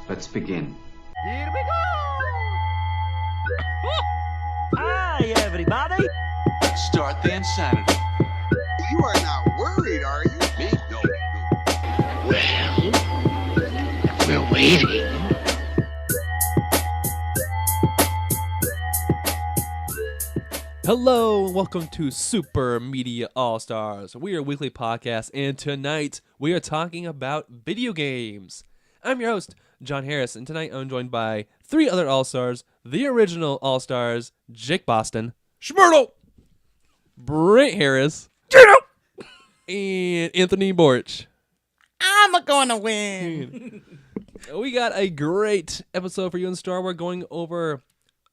Let's begin. Here we go! Hi, everybody! Start the insanity. You are not worried, are you? Me? No. Well, we're waiting. Hello and welcome to Super Media All-Stars. We are a weekly podcast, and tonight we are talking about video games. I'm your host, John Harris, and tonight I'm joined by three other All-Stars, the original All-Stars, Jake Boston, Schmurtle! Brent Harris, and Anthony Borch. I'm gonna win. We got a great episode for you in store. We're going over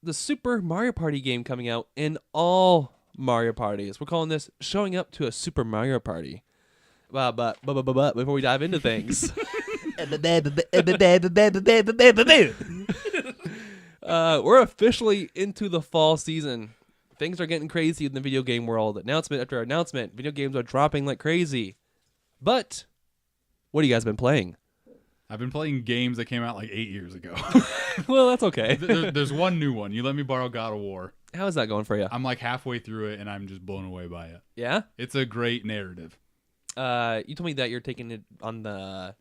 the Super Mario Party game coming out in all Mario Parties. We're calling this Showing Up to a Super Mario Party. But before we dive into things, we're officially into the fall season. Things are getting crazy in the video game world. Announcement after announcement, video games are dropping like crazy. But what have you guys been playing? I've been playing games that came out like 8 years ago. Well, that's okay. There's one new one. You let me borrow God of War. How is that going for you? I'm like halfway through it, and I'm just blown away by it. Yeah? It's a great narrative. You told me that you're taking it on the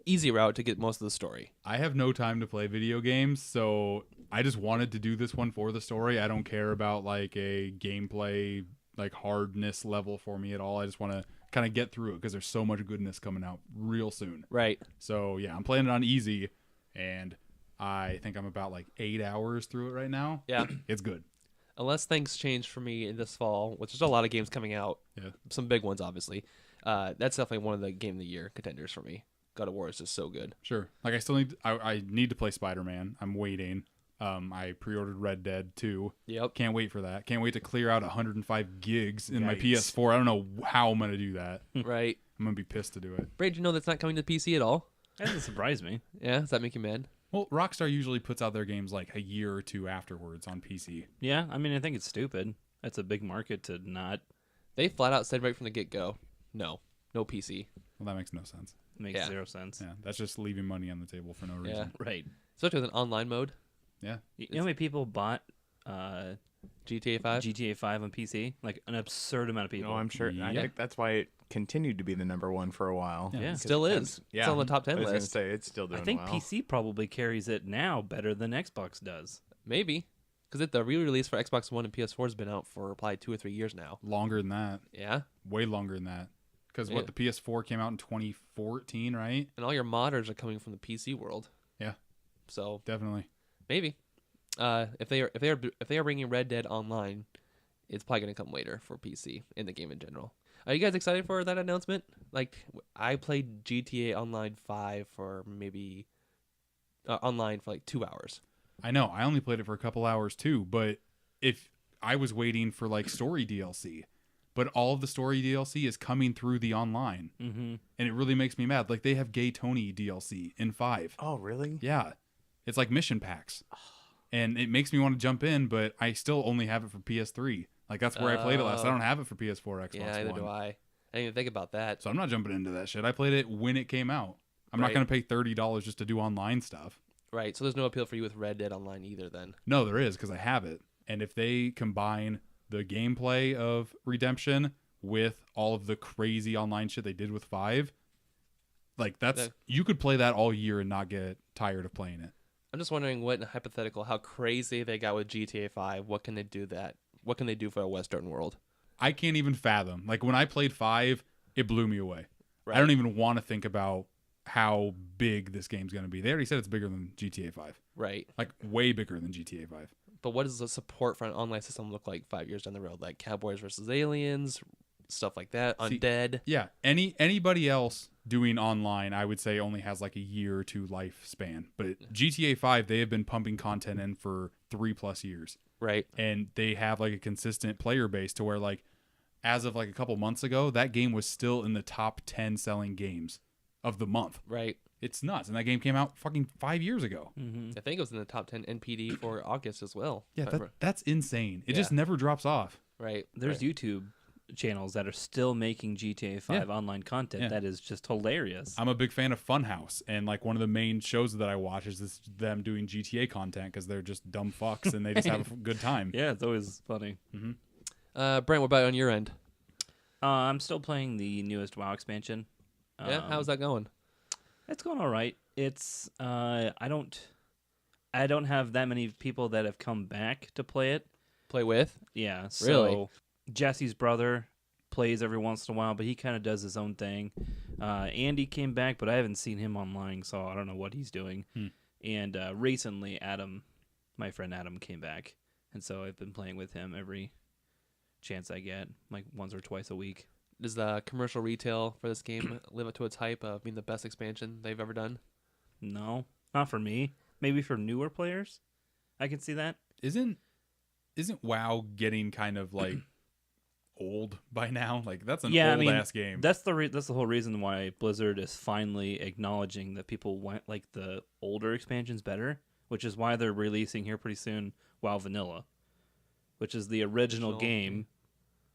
easy route to get most of the story. I have no time to play video games, so I just wanted to do this one for the story. I don't care about like a gameplay like hardness level for me at all. I just want to kind of get through it because there's so much goodness coming out real soon. Right. So yeah, I'm playing it on easy, and I think I'm about like 8 hours through it right now. Yeah. It's good. Unless things change for me in this fall, which there's a lot of games coming out. Yeah. Some big ones, obviously. That's definitely one of the Game of the Year contenders for me. God of War is just so good. Sure. Like I still need I need to play Spider-Man. I'm waiting. I pre-ordered Red Dead 2. Yep. Can't wait for that. Can't wait to clear out 105 gigs in my Yikes. PS4. I don't know how I'm going to do that. Right. I'm going to be pissed to do it. Brad, you know that's not coming to PC at all? That doesn't surprise me. Yeah? Does that make you mad? Well, Rockstar usually puts out their games like a year or two afterwards on PC. Yeah, I mean, I think it's stupid. That's a big market to not. They flat out said right from the get-go, no PC. Well, that makes no sense. Makes Yeah. zero sense. Yeah, that's just leaving money on the table for no reason. Yeah. Right. Especially with an online mode, Yeah. You know how many people bought GTA 5. GTA 5 on PC? Like an absurd amount of people. No, I'm sure. I Yeah. think that's why it continued to be the number one for a while. Yeah. It still is. Yeah. It's on the top 10 I was going to list. say, it's still doing I think well. PC probably carries it now better than Xbox does. Maybe. Because the re-release for Xbox One and PS4 has been out for probably 2 or 3 years now. Longer than that. Yeah? Way longer than that. Because Yeah. what, the PS4 came out in 2014, right? And all your modders are coming from the PC world. Yeah. So Definitely. maybe. If they are bringing Red Dead Online, it's probably gonna come later for PC in the game in general. Are you guys excited for that announcement? Like, I played GTA Online 5 for maybe online for like 2 hours. I know. I only played it for a couple hours too, but if I was waiting for like story DLC, but all of the story DLC is coming through the online, Mm-hmm. and it really makes me mad. Like they have Gay Tony DLC in 5. Oh, really? Yeah, it's like mission packs, and it makes me want to jump in, but I still only have it for PS3. Like that's where I played it last. I don't have it for PS4, Xbox Yeah, neither One. do I. I didn't even think about that. So I'm not jumping into that shit. I played it when it came out. I'm Right. not going to pay $30 just to do online stuff. Right, so there's no appeal for you with Red Dead Online either then. No, there is because I have it. And if they combine the gameplay of Redemption with all of the crazy online shit they did with 5, like that's you could play that all year and not get tired of playing it. I'm just wondering what hypothetical, how crazy they got with GTA 5. What can they do what can they do for a Western world? I can't even fathom. Like when I played 5, it blew me away. Right. I don't even want to think about how big this game's going to be. They already said it's bigger than GTA 5. Right. Like way bigger than GTA 5. But what does the support for an online system look like 5 years down the road? Like Cowboys versus Aliens, stuff like that, See, Undead. Yeah, anybody else doing online, I would say only has like a year or two lifespan. But GTA 5, they have been pumping content in for 3+ years. Right. And they have like a consistent player base to where like as of like a couple months ago, that game was still in the top 10 selling games of the month. Right. It's nuts. And that game came out fucking 5 years ago. I think it was in the top 10 NPD for August as well. Yeah, that's insane. It just Yeah. never drops off. Right. There's right. YouTube channels that are still making GTA 5 online content. Yeah. That is just hilarious. I'm a big fan of Funhouse, and like one of the main shows that I watch is them doing GTA content because they're just dumb fucks and they just have a good time. Yeah, it's always funny. Brent, what about on your end? I'm still playing the newest WoW expansion. Yeah, how's that going? It's going all right. It's I don't have that many people that have come back to play it. Play with? Yeah, so Really? Jesse's brother plays every once in a while, but he kind of does his own thing. Andy came back, but I haven't seen him online, so I don't know what he's doing. And recently, my friend Adam, came back, and so I've been playing with him every chance I get, like once or twice a week. Does the commercial retail for this game live up to its hype of being the best expansion they've ever done? No, not for me. Maybe for newer players, I can see that. Isn't WoW getting kind of like old by now? Like that's an old ass game. That's the whole reason why Blizzard is finally acknowledging that people want like the older expansions better, which is why they're releasing here pretty soon WoW Vanilla, which is the original game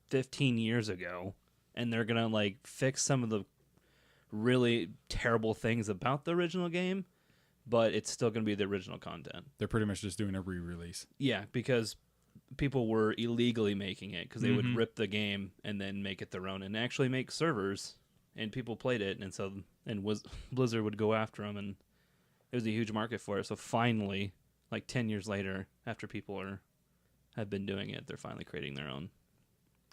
15 years ago, and they're gonna like fix some of the really terrible things about the original game, but it's still gonna be the original content. They're pretty much just doing a re-release. Yeah, because people were illegally making it because they would rip the game and then make it their own and actually make servers, and people played it, and Blizzard would go after them, and it was a huge market for it. So finally, like 10 years later, after people have been doing it, they're finally creating their own.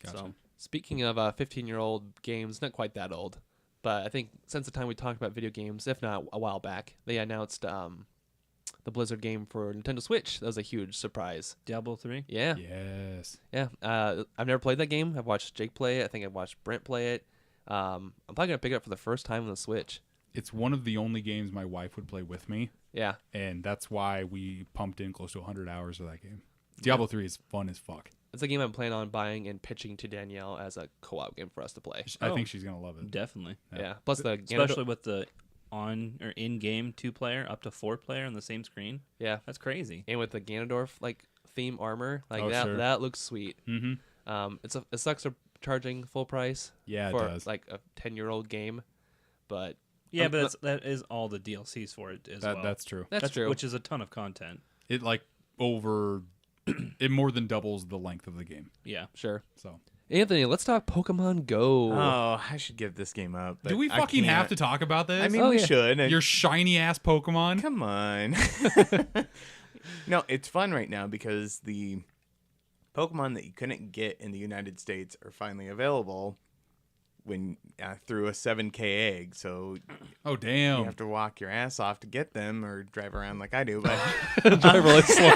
Gotcha. So Speaking of 15-year-old games, not quite that old, but I think since the time we talked about video games, if not a while back, they announced the Blizzard game for Nintendo Switch. That was a huge surprise. Diablo 3? Yeah. Yes. Yeah. I've never played that game. I've watched Jake play it. I think I've watched Brent play it. I'm probably going to pick it up for the first time on the Switch. It's one of the only games my wife would play with me, Yeah. and that's why we pumped in close to 100 hours of that game. Diablo 3 is fun as fuck. It's a game I'm planning on buying and pitching to Danielle as a co-op game for us to play. I think she's going to love it. Definitely. Yeah. Plus the Especially with the on or in-game 2-player up to 4-player on the same screen. Yeah. That's crazy. And with the Ganondorf like theme armor, like Oh, that sure. that looks sweet. Mm-hmm. It sucks for charging full price. Yeah, it for does. like a 10-year-old game, but Yeah, but that is all the DLCs for it as well. That's true. that's true. Which is a ton of content. It it more than doubles the length of the game. Yeah. Sure. So, Anthony, let's talk Pokemon Go. Oh, I should give this game up. do we fucking have to talk about this? I mean, Oh, we yeah. should. your shiny ass Pokemon. Come on. No, it's fun right now because the Pokemon that you couldn't get in the United States are finally available when through a 7K egg. So Oh you damn! have to walk your ass off to get them or drive around like I do. But Drive really slow.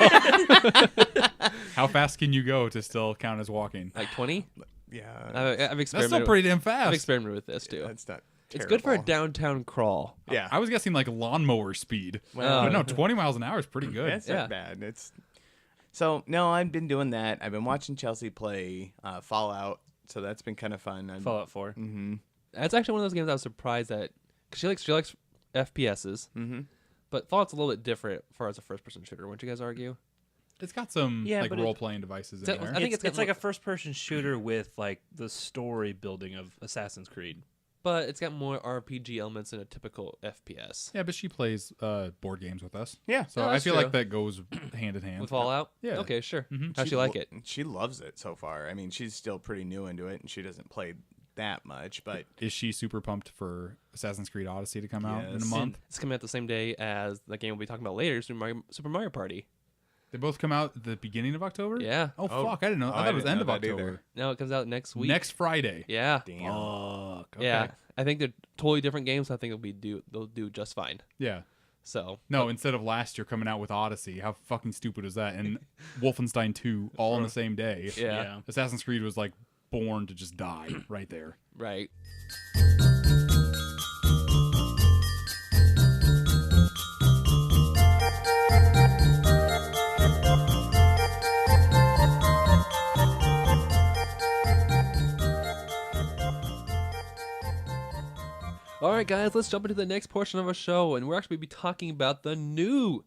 How fast can you go to still count as walking? Like 20? yeah, I've That's experimented. still pretty damn I've fast. experimented with this too. that's not It's good for a terrible. downtown crawl. Yeah. I was guessing like lawnmower speed. Well, But no, 20 miles an hour is pretty good. That's Yeah. not bad. So no, I've been doing that. I've been watching Chelsea play Fallout, so that's been kind of fun. Fallout 4. Mm-hmm. That's actually one of those games I was surprised at because she likes FPSs, Mm-hmm. but Fallout's a little bit different as far as a first-person shooter. Wouldn't you guys argue? It's got some Yeah, like but role playing devices in That- there. I think it's got like more- a first-person shooter with like the story building of Assassin's Creed. But it's got more RPG elements than a typical FPS. Yeah, but she plays board games with us. Yeah. So Oh, I that's feel true. like that goes hand in hand. With Fallout? Yeah. Okay, sure. Mhm. How'd she like it? She loves it so far. I mean, she's still pretty new into it, and she doesn't play that much, but Is she super pumped for Assassin's Creed Odyssey to come out in a Yes. month? It's coming out the same day as the game we'll be talking about later, Super Mario Party. They both come out at the beginning of October? Yeah. Oh, Oh. fuck. I didn't know. Oh, I thought I it was didn't end of know that October. either. No, it comes out next week. Next Friday. Yeah. damn. Fuck. Okay. Yeah. I think they're totally different games. I think they'll do just fine. Yeah. So No, instead of last year coming out with Odyssey, how fucking stupid is that? And Wolfenstein 2 all on the same day. yeah. Assassin's Creed was like born to just die right there. Right. All right, guys, let's jump into the next portion of our show, and we're actually be talking about the new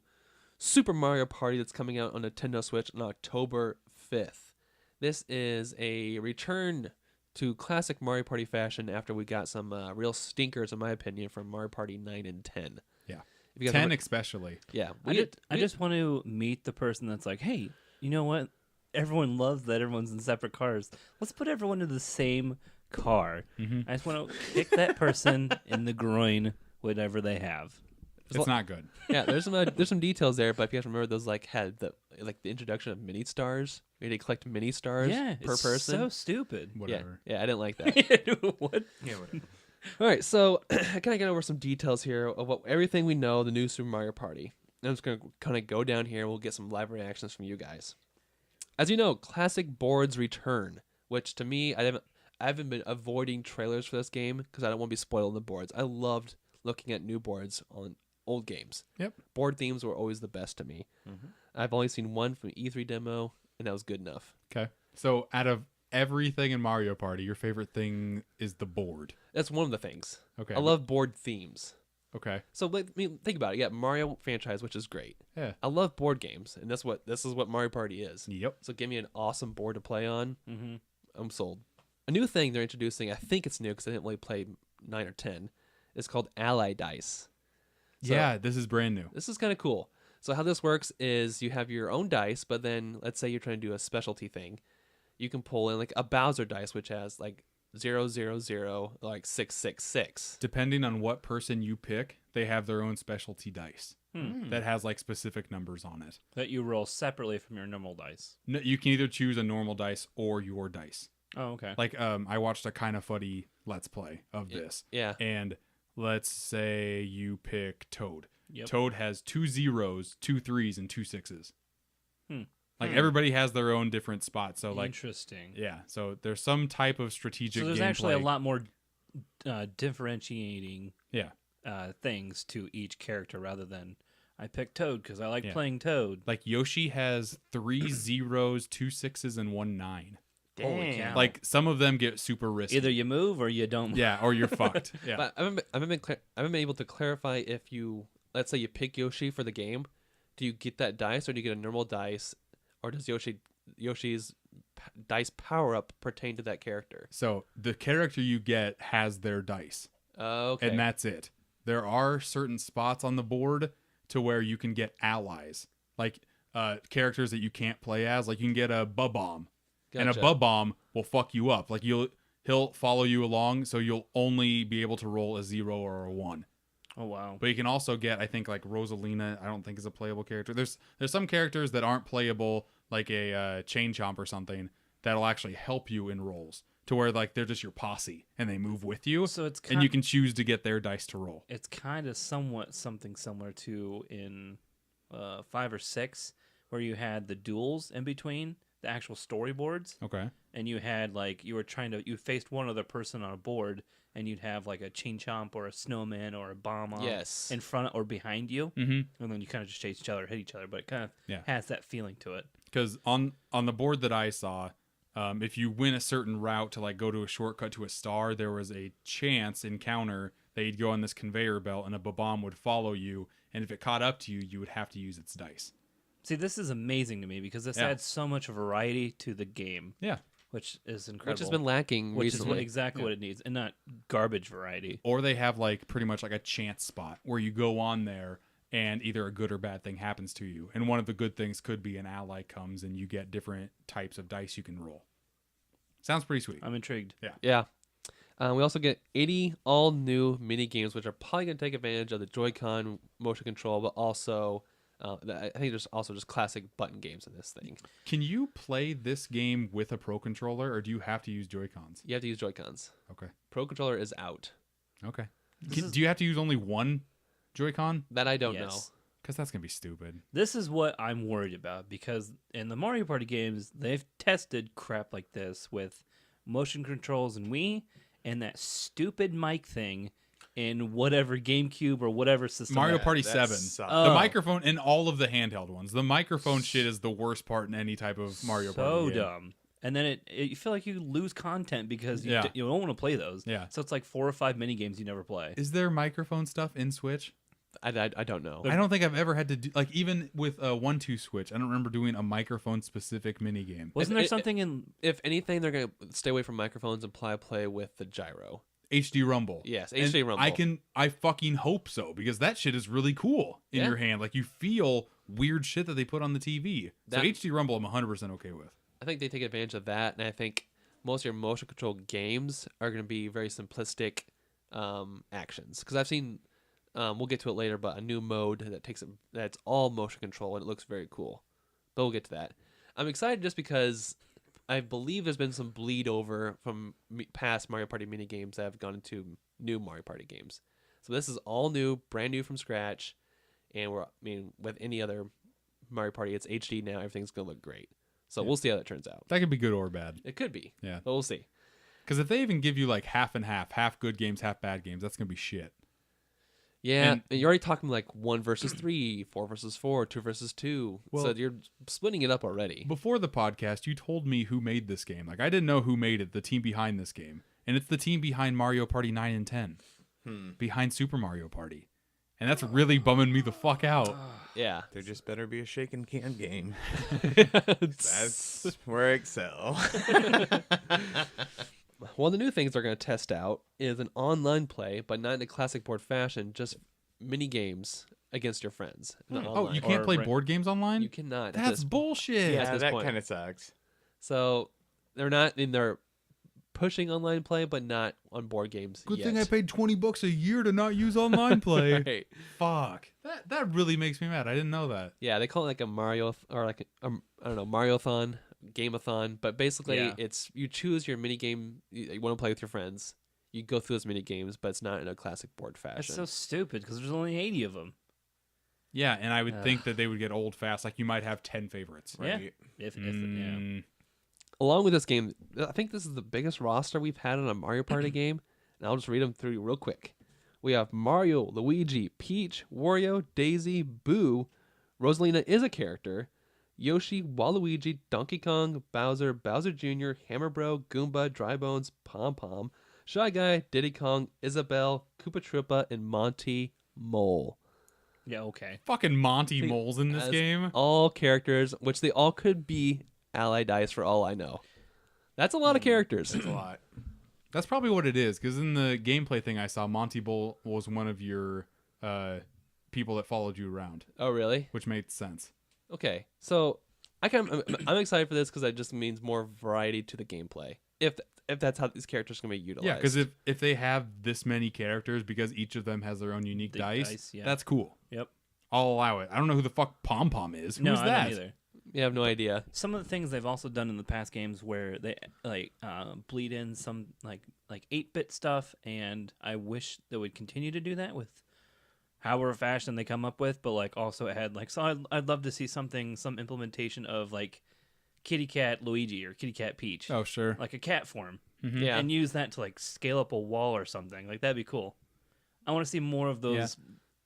Super Mario Party that's coming out on Nintendo Switch on October 5th. This is a return to classic Mario Party fashion after we got some real stinkers, in my opinion, from Mario Party 9 and 10. Yeah. If you guys 10 remember- especially. Yeah. I just want to meet the person that's like, hey, you know what? Everyone loves that everyone's in separate cars. Let's put everyone in the same car. Mhm. I just want to kick that person in the groin, whatever they have. It's not good. Yeah, there's some details there, but if you guys remember, those had the introduction of mini stars. You had to collect mini stars Yeah, per it's person. so stupid. Whatever. Yeah, I didn't like that. What? Yeah, whatever. All right, so I kind of get over some details here of everything we know the new Super Mario Party. I'm just gonna kind of go down here. We'll get some live reactions from you guys. As you know, classic boards return, which to me, I haven't been avoiding trailers for this game because I don't want to be spoiled on the boards. I loved looking at new boards on old games. Yep. Board themes were always the best to me. I've only seen one from E3 demo, and that was good enough. Okay. So out of everything in Mario Party, your favorite thing is the board. That's one of the things. Okay. I love board themes. Okay. So think about it. Yeah, Mario franchise, which is great. Yeah. I love board games, and this is what Mario Party is. Yep. So give me an awesome board to play on. Mm-hmm. I'm sold. A new thing they're introducing, I think it's new because I didn't really play 9 or 10, is called Ally Dice. So Yeah, this is brand new. this is kind of cool. So how this works is you have your own dice, but then let's say you're trying to do a specialty thing. You can pull in like a Bowser dice, which has like 0, 0, 0, like 6, 6, 6. Depending on what person you pick, they have their own specialty dice Hmm. that has like specific numbers on it. That you roll separately from your normal dice. No, you can either choose a normal dice or your dice. Oh, okay. Like I watched a kind of funny Let's Play of this. Yeah. And let's say you pick Toad. Yep. Toad has 2 zeros, 2 3s, and 2 6s. Hmm. Like everybody has their own different spots. So like Interesting. yeah, so there's some type of strategic So there's gameplay. actually a lot more differentiating Yeah. things to each character rather than I picked Toad because I like Yeah. playing Toad. Like Yoshi has 3 zeros, 2 6s, and 1 9. Holy Dang. cow. Like some of them get super risky. Either you move or you don't. yeah, or you're fucked. Yeah. But I haven't been able to clarify if you, let's say you pick Yoshi for the game, do you get that dice or do you get a normal dice, or does Yoshi's dice power up pertain to that character? So the character you get has their dice, Okay. and that's it. There are certain spots on the board to where you can get allies, like characters that you can't play as. Like you can get a Bub-Bomb, and a Gotcha. Bub-Bomb will fuck you up. Like he'll follow you along, so you'll only be able to roll a 0 or a 1. Oh wow. But you can also get, I think, like Rosalina. I don't think is a playable character. There's some characters that aren't playable, like a Chain Chomp or something, that'll actually help you in rolls to where like they're just your posse and they move with you. So it's and you can choose to get their dice to roll. It's kind of somewhat something similar to in 5 or 6 where you had the duels in between the actual storyboards, Okay. and you had like you faced one other person on a board, and you'd have like a chain chomp or a snowman or a bomb Yes. in front or behind you, Mm-hmm. and then you kind of just chase each other, hit each other, but it kind of Yeah. has that feeling to it. Because on the board that I saw, if you win a certain route to like go to a shortcut to a star, there was a chance encounter that you'd go on this conveyor belt and a Bub-Bomb would follow you, and if it caught up to you, you would have to use its dice. See, this is amazing to me because this Yeah. adds so much variety to the game, Yeah. which is incredible. Which has been lacking Which is recently. exactly what it needs, and not garbage variety. Or they have like pretty much like a chance spot where you go on there and either a good or bad thing happens to you. And one of the good things could be an ally comes and you get different types of dice you can roll. Sounds pretty sweet. I'm intrigued. Yeah. We also get 80 all new mini games, which are probably going to take advantage of the Joy-Con motion control, but also I think there's also just classic button games in this thing. Can you play this game with a Pro Controller or do you have to use Joy-Cons? You have to use Joy-Cons. Okay. Pro Controller is out. Okay. Do you have to use only one Joy-Con? That I don't know. Yes. Because that's going to be stupid. This is what I'm worried about because in the Mario Party games, they've tested crap like this with motion controls and Wii and that stupid mic thing in whatever GameCube or whatever system. Mario that- Party that 7. sucks. The Oh. microphone in all of the handheld ones. The microphone shit is the worst part in any type of Mario Party so game. dumb. And then you feel like you lose content because you, Yeah. you don't want to play those. Yeah. So it's like 4 or 5 mini games you never play. Is there microphone stuff in Switch? I don't know. I don't think I've ever had to do like even with a 1-2 switch. I don't remember doing a microphone specific mini game. Wasn't there something in? If anything, they're gonna stay away from microphones and play with the gyro. HD Rumble. Yes, And HD Rumble. I fucking hope so because that shit is really cool in Yeah. your hand. Like you feel weird shit that they put on the TV. So That- HD Rumble, I'm 100% okay with. I think they take advantage of that, and I think most of your motion control games are going to be very simplistic actions. Because I've seen, we'll get to it later, but a new mode that's all motion control and it looks very cool. But we'll get to that. I'm excited just because I believe there's been some bleed over from past Mario Party mini games that have gone into new Mario Party games. So this is all new, brand new from scratch, and with any other Mario Party, it's HD now. Everything's gonna look great. So we'll see how that turns out. That could be good or bad. It could be. Yeah. But we'll see. Because if they even give you like half and half good games, half bad games, that's gonna be shit. Yeah, And- and you're already talking like 1 versus 3, 4 versus 4, 2 versus 2. Well- So you're splitting it up already. Before the podcast, you told me who made this game. Like I didn't know who made it, the team behind this game, and it's the team behind Mario Party 9 and 10, behind Super Mario Party, and that's really bumming me the fuck out. Yeah. There just better be a shake and can game. That's where I excel. One of the new things they're going to test out is an online play, but not in a classic board fashion, just mini games against your friends. Not Oh, online. you can't Or play right- board games online? You cannot. at That's this- bullshit. at Yeah, this that point. kind of sucks. So they're pushing online play, but not on board games Good yet. thing I paid $20 a year to not use online play. Right. Fuck. That really makes me mad. I didn't know that. Yeah, they call it like a Mario or like I don't know, Mariothon, Gameathon, but basically Yeah. it's you choose your mini game you want to play with your friends. You go through those mini games, but it's not in a classic board fashion. That's so stupid because there's only 80 of them. Yeah, and I would think that they would get old fast. Like you might have 10 favorites. Yeah. Right. If yeah. Mm, Along with this game, I think this is the biggest roster we've had on a Mario Party game, and I'll just read them through real quick. We have Mario, Luigi, Peach, Wario, Daisy, Boo, Rosalina is a character, Yoshi, Waluigi, Donkey Kong, Bowser, Bowser Jr., Hammer Bro, Goomba, Drybones, Pom Pom, Shy Guy, Diddy Kong, Isabelle, Koopa Troopa, and Monty Mole. Yeah, okay. fucking Monty Moles in this As game. All characters, which they all could be Ally Dice for all I know. That's a lot of characters. That's a lot. That's probably what it is. Because in the gameplay thing I saw, Monty Bull was one of your people that followed you around, Oh, really? which made sense. Okay, so I'm excited for this because it just means more variety to the gameplay. If that's how these characters are gonna be utilized. Yeah, because if they have this many characters, because each of them has their own unique The dice, dice, yeah. that's cool. Yep. I'll allow it. I don't know who the fuck Pom Pom is. Who's No, I that? don't either. you have no idea. Some of the things they've also done in the past games where they bleed in some like 8-bit stuff, and I wish they would continue to do that with however fashion they come up with. But like also it had like I'd love to see some implementation of like Kitty Cat Luigi or Kitty Cat Peach, Oh, sure. like a cat form, Yeah, and use that to like scale up a wall or something. Like that'd be cool. I want to see more of those.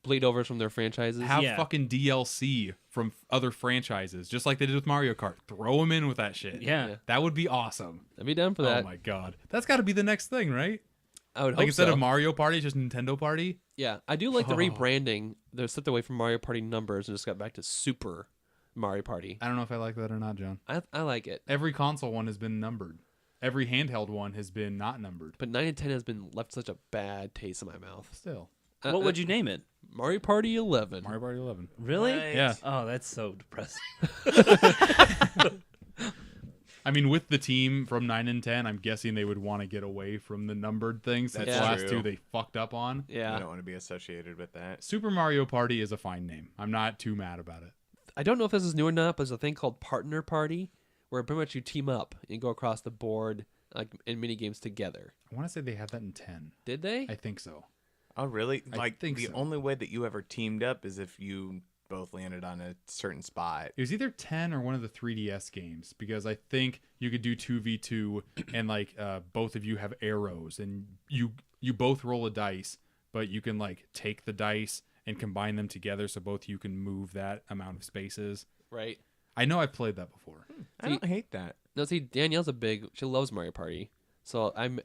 bleed overs from their franchises. Have Yeah. fucking DLC from other franchises, just like they did with Mario Kart. Throw them in with that shit. Yeah. Yeah. That would be awesome. I'd be down for Oh that. my god. That's got to be the next thing, right? I would Like hope instead so. of Mario Party, it's just Nintendo Party. Yeah, I do like the Oh. rebranding. They stepped away from Mario Party numbers and just got back to Super Mario Party. I don't know if I like that or not, John. I like it, Every console one has been numbered. Every handheld one has been not numbered. but 9 and 10 has been left such a bad taste in my mouth. Still. What would you name it? Mario Party 11. Mario Party 11. Really? Right. Yeah. Oh, that's so depressing. I mean, with the team from 9 and 10, I'm guessing they would want to get away from the numbered things since That's the last true. two they fucked up on. I Yeah, don't want to be associated with that. Super Mario Party is a fine name. I'm not too mad about it. I don't know if this is new or not, but there's a thing called Partner Party, where pretty much you team up and go across the board like in mini games together. I want to say they had that in 10. Did they? I think so. Oh, really? I Like think the so. only way that you ever teamed up is if you both landed on a certain spot. It was either 10 or one of the 3DS games because I think you could do 2v2 and like both of you have arrows and you both roll a dice, but you can like take the dice and combine them together so both you can move that amount of spaces. Right. I know I've played that before. I don't hate that. No, see, Danielle's she loves Mario Party. So I'm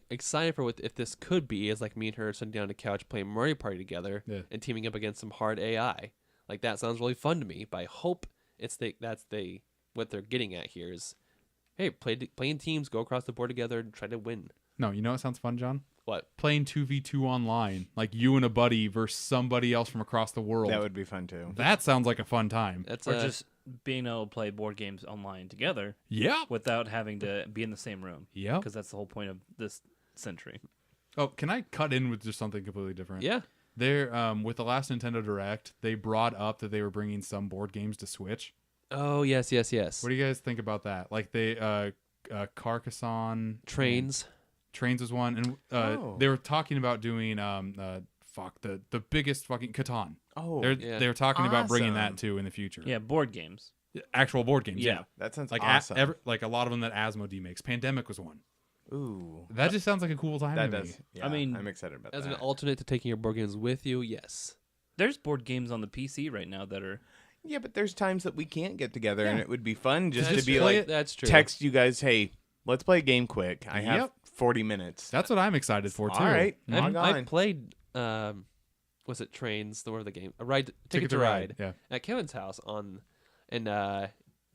excited for what if this could be is like me and her sitting down on the couch playing Mario Party together and teaming up against some hard AI. Like that sounds really fun to me. But I hope that's what they're getting at here is, hey, playing teams, go across the board together and try to win. No, you know what sounds fun, John? What? Playing 2v2 online, like you and a buddy versus somebody else from across the world. That would be fun too. That sounds like a fun time. That's Or just being able to play board games online together Yeah. without having to be in the same room. Yeah. Because that's the whole point of this century. Oh, can I cut in with just something completely different? yeah. They're with the last Nintendo Direct, they brought up that they were bringing some board games to Switch. Oh yes. What do you guys think about that? Like they Carcassonne Trains. Trains was one, and they were talking about doing the biggest fucking Catan. Oh, They're talking about bringing that awesome. too in the future. Yeah, board games. Actual board games. Yeah, that sounds like awesome. like a lot of them that Asmodee makes. Pandemic was one. Ooh, That just sounds like a cool time that to does. me. Yeah, I mean, I'm excited about As that. an alternate to taking your board games with you, yes. There's board games on the PC right now that are... Yeah, but there's times that we can't get together, and it would be fun just to That's be true. like, That's true. text you guys, hey, let's play a game quick. I have Yep. 40 minutes. That's what I'm excited for too. All right. I've, Log I've on. played, was it Trains? The word of the game, Ticket to Ride. Yeah. At Kevin's house and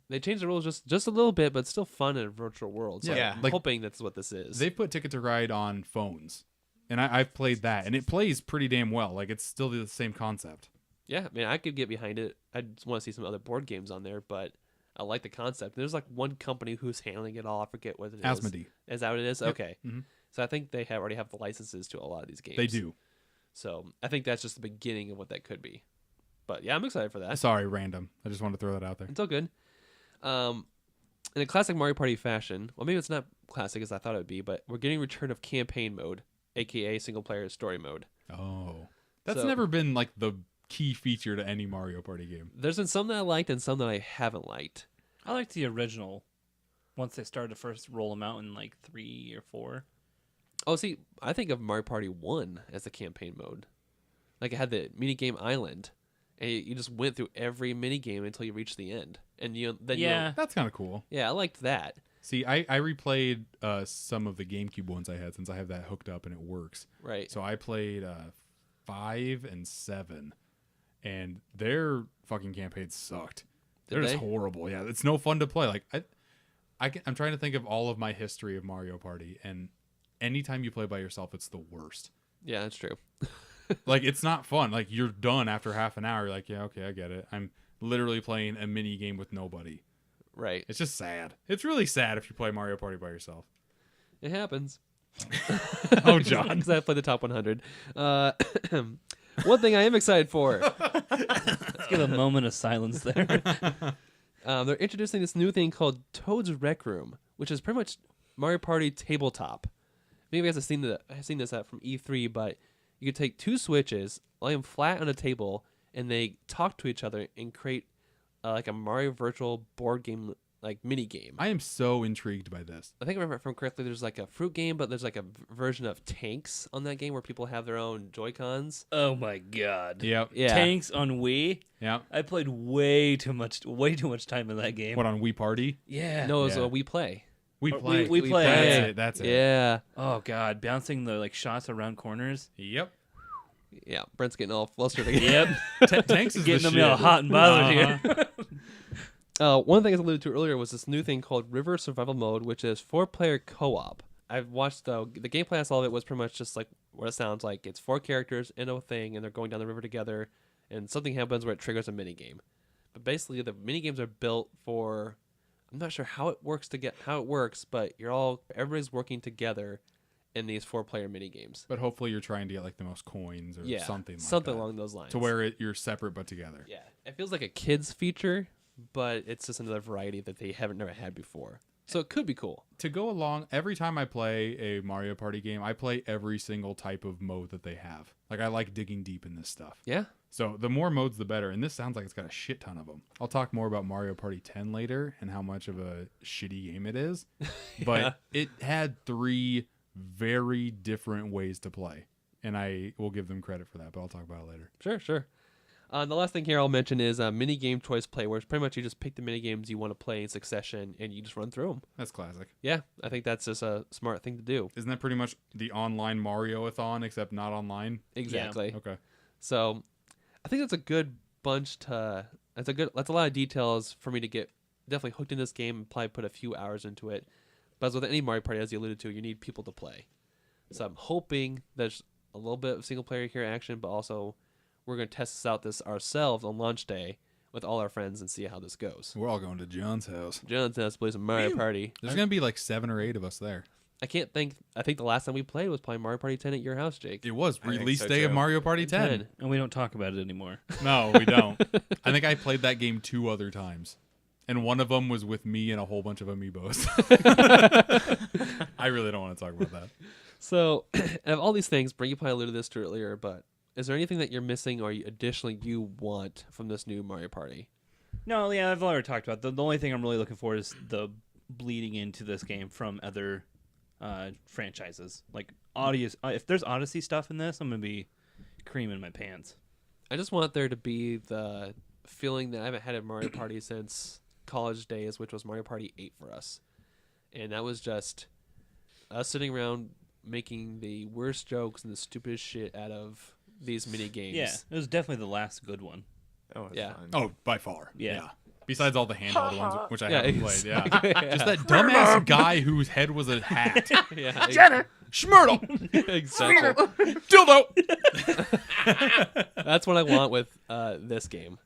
they changed the rules just a little bit, but still fun in a virtual world. So Yeah. I'm Like- hoping that's what this is. They put Ticket to Ride on phones, and I've played that, and it plays pretty damn well. Like it's still the same concept. Yeah, I mean, I could get behind it. I just want to see some other board games on there, but I like the concept. There's like one company who's handling it all. I forget what it is. Asmodee. Is that what it is? Yep. Okay. Mhm. So I think they already have the licenses to a lot of these games. They do. So I think that's just the beginning of what that could be. But yeah, I'm excited for that. Sorry, random. I just wanted to throw that out there. It's all good. In a classic Mario Party fashion, well, maybe it's not classic as I thought it would be, but we're getting return of campaign mode, aka single player story mode. Oh, that's So- never been like the key feature to any Mario Party game. There's been some that I liked and some that I haven't liked. I liked the original once they started to first roll them out in like 3 or 4. Oh, see, I think of Mario Party 1 as the campaign mode. Like it had the minigame island, and you just went through every minigame until you reached the end. And Yeah. That's kind of cool. yeah, I liked that. See, I replayed some of the GameCube ones I had since I have that hooked up and it works. Right. So I played 5 and 7, and their fucking campaigns sucked. Did They're just they? horrible. Yeah, it's no fun to play. Like I'm trying to think of all of my history of Mario Party, and anytime you play by yourself, it's the worst. Yeah, that's true. Like it's not fun. Like you're done after half an hour. You're like, yeah, okay, I get it. I'm literally playing a mini game with nobody. Right. It's just sad. It's really sad if you play Mario Party by yourself. It happens. Oh, John. Because I played the top 100. One thing I am excited for. Let's give a moment of silence there. They're introducing this new thing called Toad's Rec Room, which is pretty much Mario Party tabletop. Maybe you guys have seen this from E3, but you could take 2 switches, lay them flat on a table, and they talk to each other and create like a Mario virtual board game, like mini game. I am so intrigued by this. I think if I remember correctly, there's like a fruit game, but there's like a version of tanks on that game where people have their own Joy-Cons. Oh my god. Yep. Yeah. Tanks on Wii. Yep. I played way too much time in that game. What, on Wii Party? Yeah. No, it was Yeah. a We Play. We Or play. we play. That's it. Yeah. Oh god, bouncing the like shots around corners. Yep. Yeah. Brent's getting all flustered again. Yep. Tanks is Getting the them shit. all hot and bothered Uh-huh. here. One thing I alluded to earlier was this new thing called River Survival Mode, which is 4-player co-op. I've watched the gameplay. I saw of it was pretty much just like what it sounds like. It's 4 characters in a thing, and they're going down the river together, and something happens where it triggers a mini game. But basically, the mini games are built for. I'm not sure how it works but everybody's working together in these 4-player mini games. But hopefully you're trying to get like the most coins or Yeah, something like something that. along those lines. To where you're separate but together. Yeah, it feels like a kids feature, but it's just another variety that they haven't never had before. So it could be cool. To go along, every time I play a Mario Party game, I play every single type of mode that they have. Like, I like digging deep in this stuff. Yeah. So the more modes, the better. And this sounds like it's got a shit ton of them. I'll talk more about Mario Party 10 later and how much of a shitty game it is. But it had 3 very different ways to play. And I will give them credit for that, but I'll talk about it later. Sure. The last thing here I'll mention is mini game choice play, where it's pretty much you just pick the mini games you want to play in succession and you just run through them. That's classic. Yeah, I think that's just a smart thing to do. Isn't that pretty much the online Mario-a-thon, except not online? Exactly. Okay. So, I think that's a good bunch to. That's a lot of details for me to get definitely hooked in this game and probably put a few hours into it. But as with any Mario Party, as you alluded to, you need people to play. So I'm hoping there's a little bit of single player here action, but also we're going to test this out ourselves on launch day with all our friends and see how this goes. We're all going to John's house. John's has to play some Mario Party. There's going to be like 7 or 8 of us there. I think the last time we played was probably Mario Party 10 at your house, Jake. It was I think release so, day of too. Mario Party 10. And we don't talk about it anymore. No, we don't. I think I played that game 2 other times. And one of them was with me and a whole bunch of amiibos. I really don't want to talk about that. So, out of all these things, Brent, you probably alluded this to earlier, but is there anything that you're missing or additionally you want from this new Mario Party? No, yeah, I've already talked about the only thing I'm really looking for is the bleeding into this game from other franchises. Like if there's Odyssey stuff in this, I'm gonna be creaming my pants. I just want there to be the feeling that I haven't had a Mario Party since college days, which was Mario Party 8 for us. And that was just us sitting around making the worst jokes and the stupidest shit out of these mini games. Yeah, it was definitely the last good one. Oh, it's Yeah. fun. Oh, by far. Yeah. Besides all the handheld ones, which I Yeah, haven't played. Yeah. exactly. Just that dumbass guy whose head was a hat. Yeah, Schmurtle! exactly. Dildo! That's what I want with this game.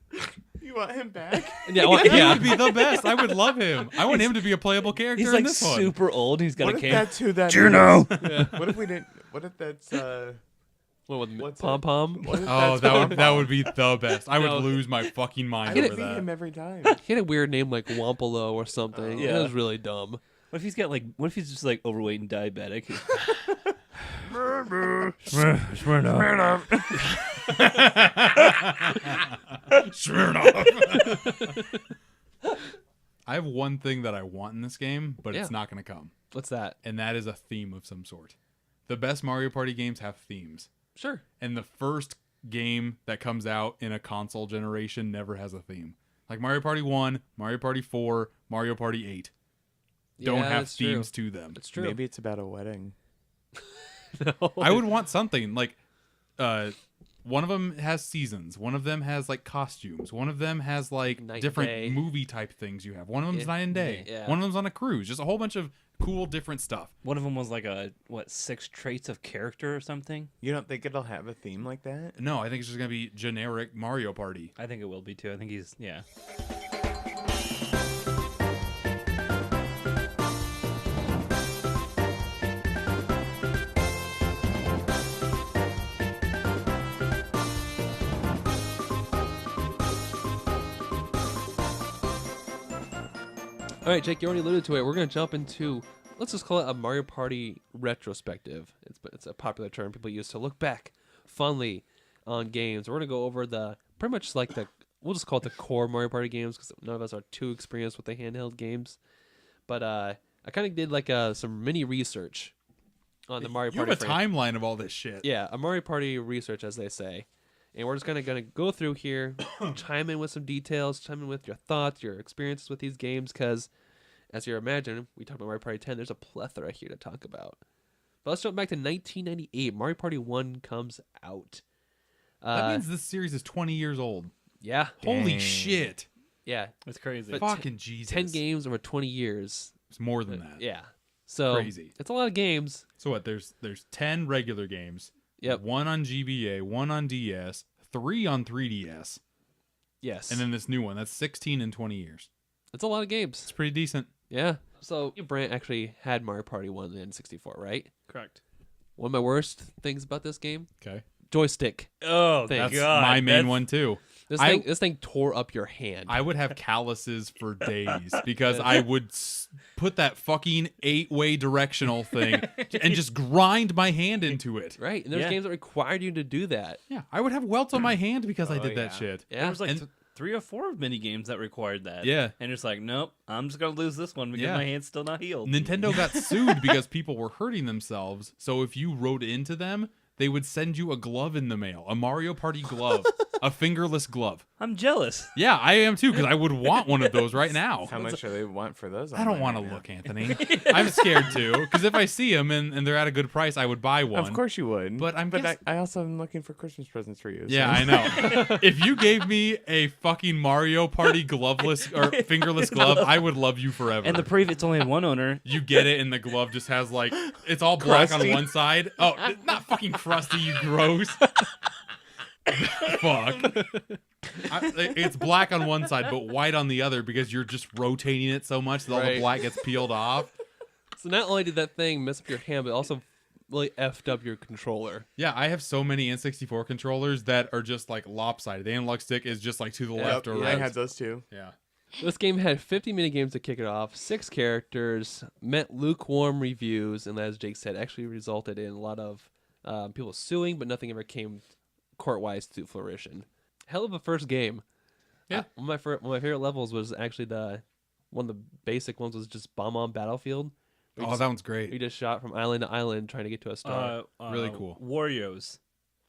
You want him back? Yeah, well, He yeah. would be the best. I would love him. I want him to be a playable character He's in like this one. super old. He's got What a if cane. that's who that Juno. is? What if we didn't? What if that's? What with What's Pom it? Pom? What if Oh, that's that would be the best. I would No. lose my fucking I mind would over beat that. him every time. He had a weird name like Wampolo or something. Yeah. It was really dumb. What if he's got like? What if he's just like overweight and diabetic? I have one thing that I want in this game, but Yeah. it's not going to come. What's that? And that is a theme of some sort. The best Mario Party games have themes. Sure. And the first game that comes out in a console generation never has a theme. Like Mario Party 1, Mario Party 4, Mario Party 8 don't Yeah, have that's true. themes to them. It's true. Maybe it's about a wedding. No. I would want something like one of them has seasons, one of them has like costumes, one of them has like Night and different day. movie type things you have. One of them's night and day. Yeah. One of them's on a cruise. Just a whole bunch of cool different stuff. One of them was like 6 traits of character or something. You don't think it'll have a theme like that? No, I think it's just going to be generic Mario Party. I think it will be too. I think he's yeah. All right, Jake, you already alluded to it. We're going to jump into, let's just call it a Mario Party retrospective. It's a popular term people use to look back fondly on games. We're going to go over pretty much like we'll just call it the core Mario Party games because none of us are too experienced with the handheld games. But I kind of did like some mini research on the Mario You Party. have a timeline of all this shit. Yeah, a Mario Party research, as they say. And we're just gonna go through here, chime in with some details, chime in with your thoughts, your experiences with these games, because, as you imagine, we talked about Mario Party 10, there's a plethora here to talk about. But let's jump back to 1998. Mario Party 1 comes out. That means this series is 20 years old. Yeah. Holy shit. Yeah. That's crazy. But Fucking Jesus. 10 games over 20 years. It's more than that. Yeah. So, Crazy. it's a lot of games. So what? There's 10 regular games. Yep. 1 on GBA, 1 on DS, 3 on 3DS, Yes. and then this new one. That's 16 in 20 years. it's a lot of games. It's pretty decent. Yeah. So, you, Brent, actually had Mario Party 1 in the N64, right? Correct. One of my worst things about this game, Okay. joystick. Oh, Thank That's my main one too. This thing tore up your hand. I would have calluses for days because I would put that fucking 8-way directional thing and just grind my hand into it. Right, and there's Yeah. games that required you to do that. Yeah, I would have welts on my hand because I did that yeah. shit. Yeah, There was like And- 3 or 4 mini games that required that. Yeah. And it's like, nope, I'm just gonna lose this one because Yeah. my hand's still not healed. Nintendo got sued because people were hurting themselves. So if you wrote into them, they would send you a glove in the mail, a Mario Party glove, a fingerless glove. I'm jealous. Yeah, I am too, because I would want one of those right now. How much do they want for those? I don't online want to right now? look, Anthony. I'm scared too, because if I see them and they're at a good price, I would buy one. Of course you would. But I also am looking for Christmas presents for you. Yeah, so. I know. If you gave me a fucking Mario Party gloveless or fingerless glove, I would love you forever. And the previous only had one owner. You get it, and the glove just has like it's all black Crusty. on one side. Oh, not fucking crusty, you gross. Fuck. It's black on one side, but white on the other because you're just rotating it so much that all the Right. black gets peeled off. So not only did that thing mess up your hand, but also really effed up your controller. Yeah, I have so many N64 controllers that are just like lopsided. The analog stick is just like to the left or I right. had those too. Yeah. This game had 50 minigames to kick it off, 6 characters, met lukewarm reviews, and as Jake said, actually resulted in a lot of people suing, but nothing ever came court-wise to fruition. Hell of a first game. Yeah. One of my favorite levels was actually one of the basic ones was just Bomb on Battlefield. Oh, that one's great. We just shot from island to island trying to get to a star. Really cool. Wario's,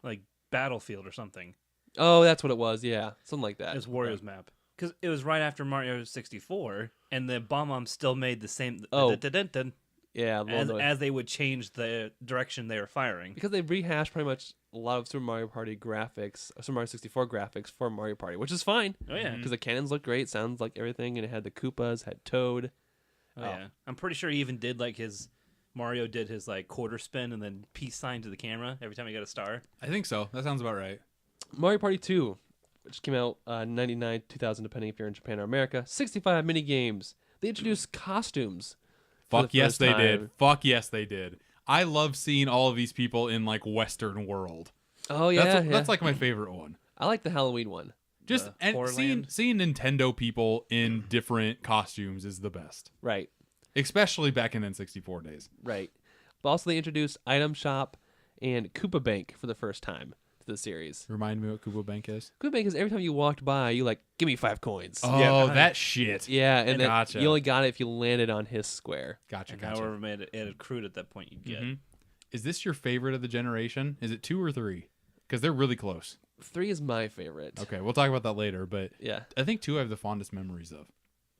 like Battlefield or something. Oh, that's what it was. Yeah, something like that. It's Wario's map. Because it was right after Mario 64, and the Bomb still made the same. Oh. dun-dun-dun, Yeah, as they would change the direction they were firing. because they rehashed pretty much a lot of Super Mario Party graphics, Super Mario 64 graphics for Mario Party, which is fine. Oh yeah. Because the cannons looked great, sounds like everything, and it had the Koopas, had Toad. Oh yeah. I'm pretty sure he even did like Mario did his like quarter spin and then peace sign to the camera every time he got a star. I think so. That sounds about right. Mario Party 2, which came out 99, 2000, depending if you're in Japan or America. 65 mini games. They introduced costumes. for Fuck the yes, first they time. did. Fuck yes, they did. I love seeing all of these people in like Western world. Oh yeah, That's like my favorite one. I like the Halloween one. Just The and seeing Horrorland. Nintendo people in different costumes is the best, Right, especially back in N64 days. right. But also they introduced Item Shop and Koopa Bank for the first time to the series. Remind me what Kubo Bank is. Koopa Bank is every time you walked by, you like, give me 5 coins. Oh, Yeah. that shit. Yeah, and then Gotcha. you only got it if you landed on his square. Gotcha. And Gotcha. however made it accrued at that point you get. Mhm. Is this your favorite of the generation? Is it 2 or 3? Because they're really close. 3 is my favorite. Okay, we'll talk about that later. But Yeah. I think 2 I have the fondest memories of.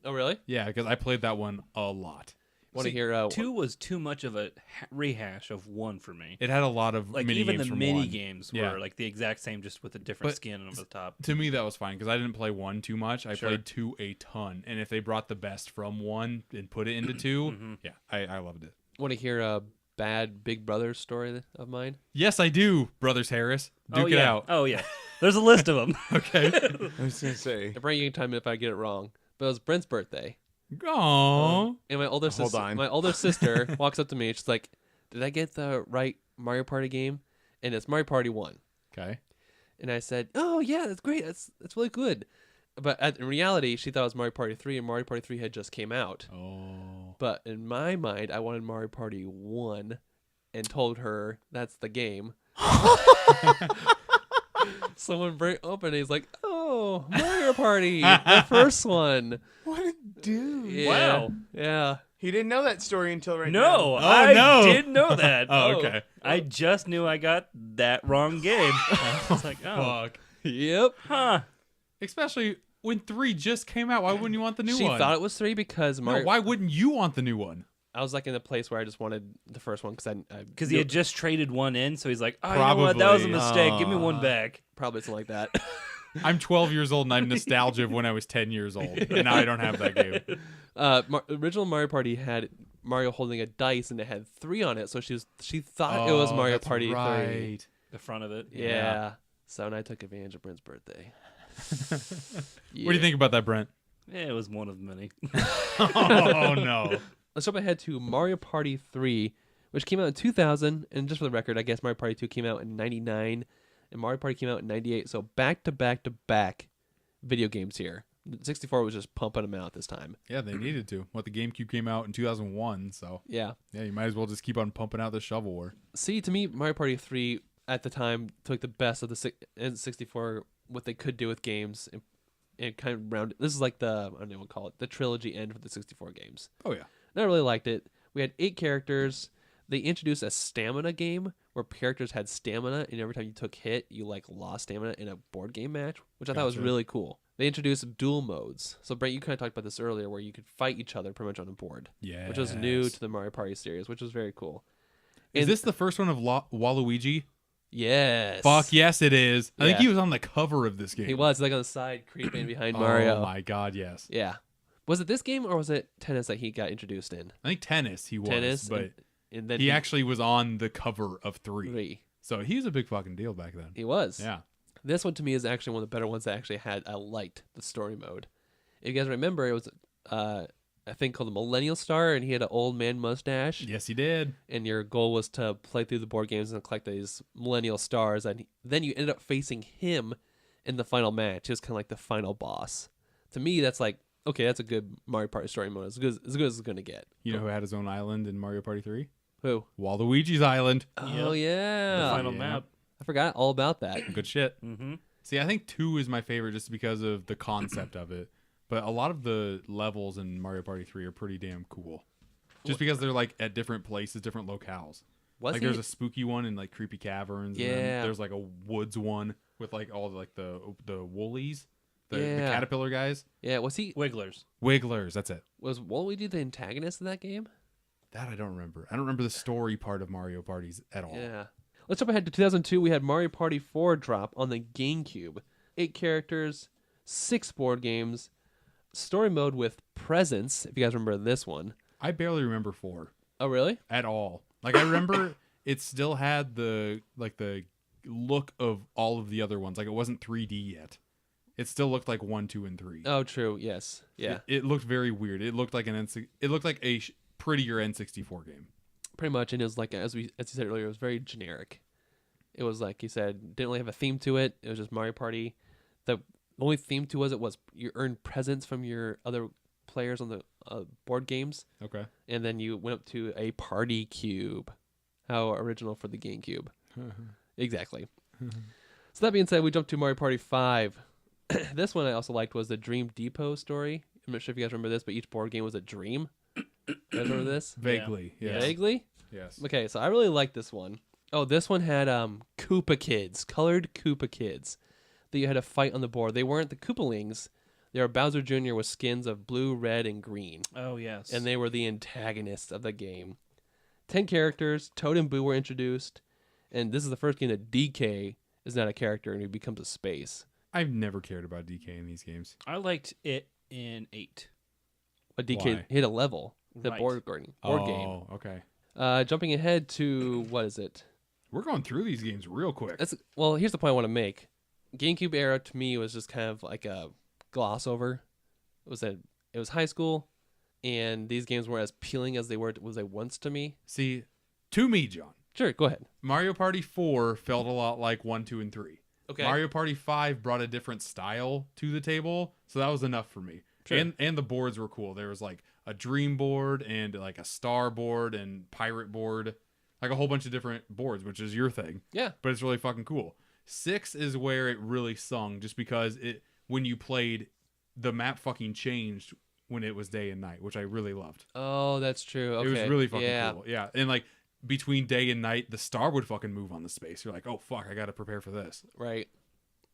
Oh, really? Yeah, because I played that one a lot. Want to See, hear 2 was too much of a rehash of 1 for me. It had a lot of Like mini even games the from mini 1. games Yeah. were like the exact same, just with a different But skin over the top. To me, that was fine because I didn't play 1 too much. I Sure. played 2 a ton, and if they brought the best from 1 and put it into 2, yeah, I loved it. Want to hear a bad Big Brother story of mine? Yes, I do, Brothers Harris. Duke oh, it yeah. out. Oh yeah. There's a list of them. Okay. I was gonna say. Brent, you can tell me if I get it wrong. But it was Brent's birthday. Aww. And my older Hold sister, on. my older sister walks up to me and she's like, "Did I get the right Mario Party game?" And it's Mario Party 1. Okay. And I said, "Oh yeah, that's great. That's really good." But in reality, she thought it was Mario Party 3, and Mario Party 3 had just came out. Oh. But in my mind, I wanted Mario Party 1 and told her that's the game. So when Brent opened it, he's like, "Oh, Mario Party, the first one." What a dude. Yeah. Wow. Yeah. He didn't know that story until right No, now. I no. did know that. Oh, okay. I just knew I got that wrong game. I was like, oh, Fuck. Yep. huh. Especially when 3 just came out. Why wouldn't you want the new She one? thought it was 3 because No, Mario. why wouldn't you want the new one? I was like in a place where I just wanted the first one because Because he had just traded one in, so he's like, oh, you know what? That was a Probably. mistake. Give me one back. probably something like that. I'm 12 years old and I'm nostalgia of when I was 10 years old. And now I don't have that game. Original Mario Party had Mario holding a dice and it had 3 on it, so she thought it was Oh, Mario that's Party 3. right. The front of it. Yeah. So and I took advantage of Brent's birthday. What do you think about that, Brent? Yeah, it was one of many. Oh, no. Let's jump ahead to Mario Party 3, which came out in 2000. And just for the record, I guess Mario Party 2 came out in 99, and Mario Party came out in 98. So back to back to back video games here. 64 was just pumping them out this time. Yeah, they needed to. What, the GameCube came out in 2001, so Yeah. yeah, you might as well just keep on pumping out the shovelware. See, to me, Mario Party 3 at the time took the best of the N64, what they could do with games, and kind of round. This is like I don't know what to call it, the trilogy end for the 64 games. Oh, yeah. And I really liked it. We had 8 characters. They introduced a stamina game where characters had stamina, and every time you took hit, you like lost stamina in a board game match, which I thought was Gotcha. really cool. They introduced duel modes. So Brent, you kind of talked about this earlier, where you could fight each other pretty much on a board, Yeah. which was new to the Mario Party series, which was very cool. Is And- this the first one of Waluigi? Yes. Fuck yes, it is. I think Yeah. he was on the cover of this game. He was like on the side, creeping behind Mario. Oh my god, yes. Yeah. Was it this game or was it tennis that he got introduced in? I think tennis he was, Tennis, but and then he actually was on the cover of 3. 3. So he was a big fucking deal back then. He was. Yeah. This one to me is actually one of the better ones that actually had. I liked the story mode. If you guys remember, it was a thing called the Millennial Star, and he had an old man mustache. Yes, he did. And your goal was to play through the board games and collect these Millennial Stars, and then you ended up facing him in the final match. It was kind of like the final boss. To me, that's like, okay, that's a good Mario Party story mode. As good as it's going to get. You know who had his own island in Mario Party 3? Who? Waluigi's Island. Oh, The yeah. final Yeah. map. I forgot all about that. Good shit. Mm-hmm. See, I think 2 is my favorite just because of the concept of it. But a lot of the levels in Mario Party 3 are pretty damn cool. Just because they're like at different places, different locales. Was Like he? there's a spooky one in like creepy caverns. And Yeah. then there's like a woods one with like all like the woolies, the Yeah. caterpillar guys. Yeah, was he? Wigglers. Wigglers, that's it. Was Waluigi the antagonist in that game? That I don't remember. I don't remember the story part of Mario Parties at all. Yeah. Let's jump ahead to 2002. We had Mario Party 4 drop on the GameCube. 8 characters, 6 board games, story mode with presents. If you guys remember this one. I barely remember 4 Oh, really? at all. Like I remember it still had the look of all of the other ones. Like it wasn't 3D yet. It still looked like 1, 2, and 3. Oh, true. Yes. Yeah. It looked very weird. It looked like a prettier N64 game. Pretty much. And it was like, as you said earlier, it was very generic. It was like you said, didn't really have a theme to it. It was just Mario Party. The only theme to it was you earned presents from your other players on the board games. Okay. And then you went up to a party cube. How original for the GameCube. Exactly. So that being said, we jumped to Mario Party 5. This one I also liked was the Dream Depot story. I'm not sure if you guys remember this, but each board game was a dream. You guys remember this? Vaguely. Yeah. Yes. Vaguely? Yes. Okay, so I really liked this one. Oh, this one had Koopa Kids, colored Koopa Kids that you had to fight on the board. They weren't the Koopalings. They were Bowser Jr. with skins of blue, red, and green. Oh, yes. And they were the antagonists of the game. 10 characters, Toad and Boo were introduced, and this is the first game that DK is not a character and he becomes a space. I've never cared about DK in these games. I liked it in 8. But DK Why? hit a level, the Right. board game. Okay. Jumping ahead to, what is it? We're going through these games real quick. Well, here's the point I want to make. GameCube era to me was just kind of like a gloss over. It was high school, and these games weren't as appealing as they once to me. See, to me, John, Sure, go ahead. Mario Party 4 felt a lot like 1, 2, and 3. Okay. Mario Party 5 brought a different style to the table, so that was enough for me. Sure. And the boards were cool. There was like a dream board and like a star board and pirate board, like a whole bunch of different boards, which is your thing. Yeah. But it's really fucking cool. 6 is where it really sung, just because when you played, the map fucking changed when it was day and night, which I really loved. Oh, that's true. Okay. It was really fucking yeah. cool. Yeah. And like between day and night, the star would fucking move on the space. You're like, oh fuck, I gotta prepare for this. Right.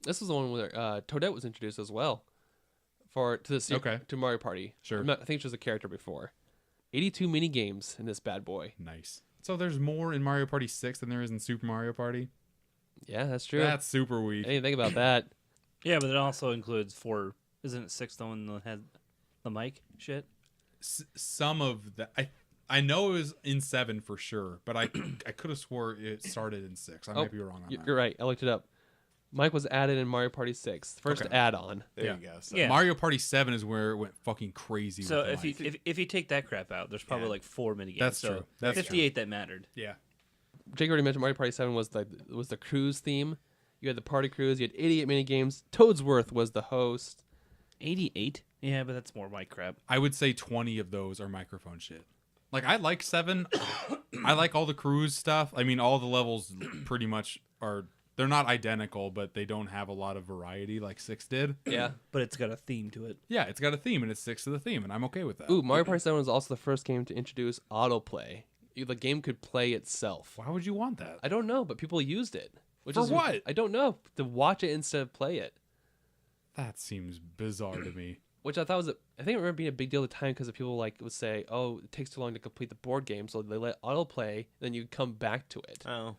This is the one where Toadette was introduced as well to Mario Party. Sure. I think she was a character before. 82 mini games in this bad boy. Nice. So there's more in Mario Party 6 than there is in Super Mario Party. Yeah, that's true. That's super I weak. didn't think about that. Yeah, but it also includes 4. Isn't it 6 the one that had the mic shit? Some of that, I know it was in 7 for sure, but I could have swore it started in 6. I might be wrong on that. You're right. I looked it up. Mike was added in Mario Party 6. First Okay. add-on. There Yeah. you go. So Yeah. Mario Party 7 is where it went fucking crazy. So with the mic. if you take that crap out, there's probably Yeah. like 4 minigames. That's so true. That's 58 that mattered. Yeah. Jake already mentioned Mario Party 7 was the cruise theme. You had the party cruise. You had 88 mini games. Toadsworth was the host. 88? Yeah, but that's more mic crap. I would say 20 of those are microphone shit. Like, I like 7. I like all the cruise stuff. I mean, all the levels pretty much they're not identical, but they don't have a lot of variety like 6 did. Yeah. But it's got a theme to it. Yeah, it's got a theme, and it sticks to the theme, and I'm okay with that. Ooh, Mario Party 7 was also the first game to introduce autoplay. the game could play itself. Why would you want that? I don't know, but people used it. For what? I don't know. To watch it instead of play it. That seems bizarre to me. Which I thought was, I think it remember being a big deal at the time because people like would say, "Oh, it takes too long to complete the board game," so they let autoplay, then you come back to it. Oh.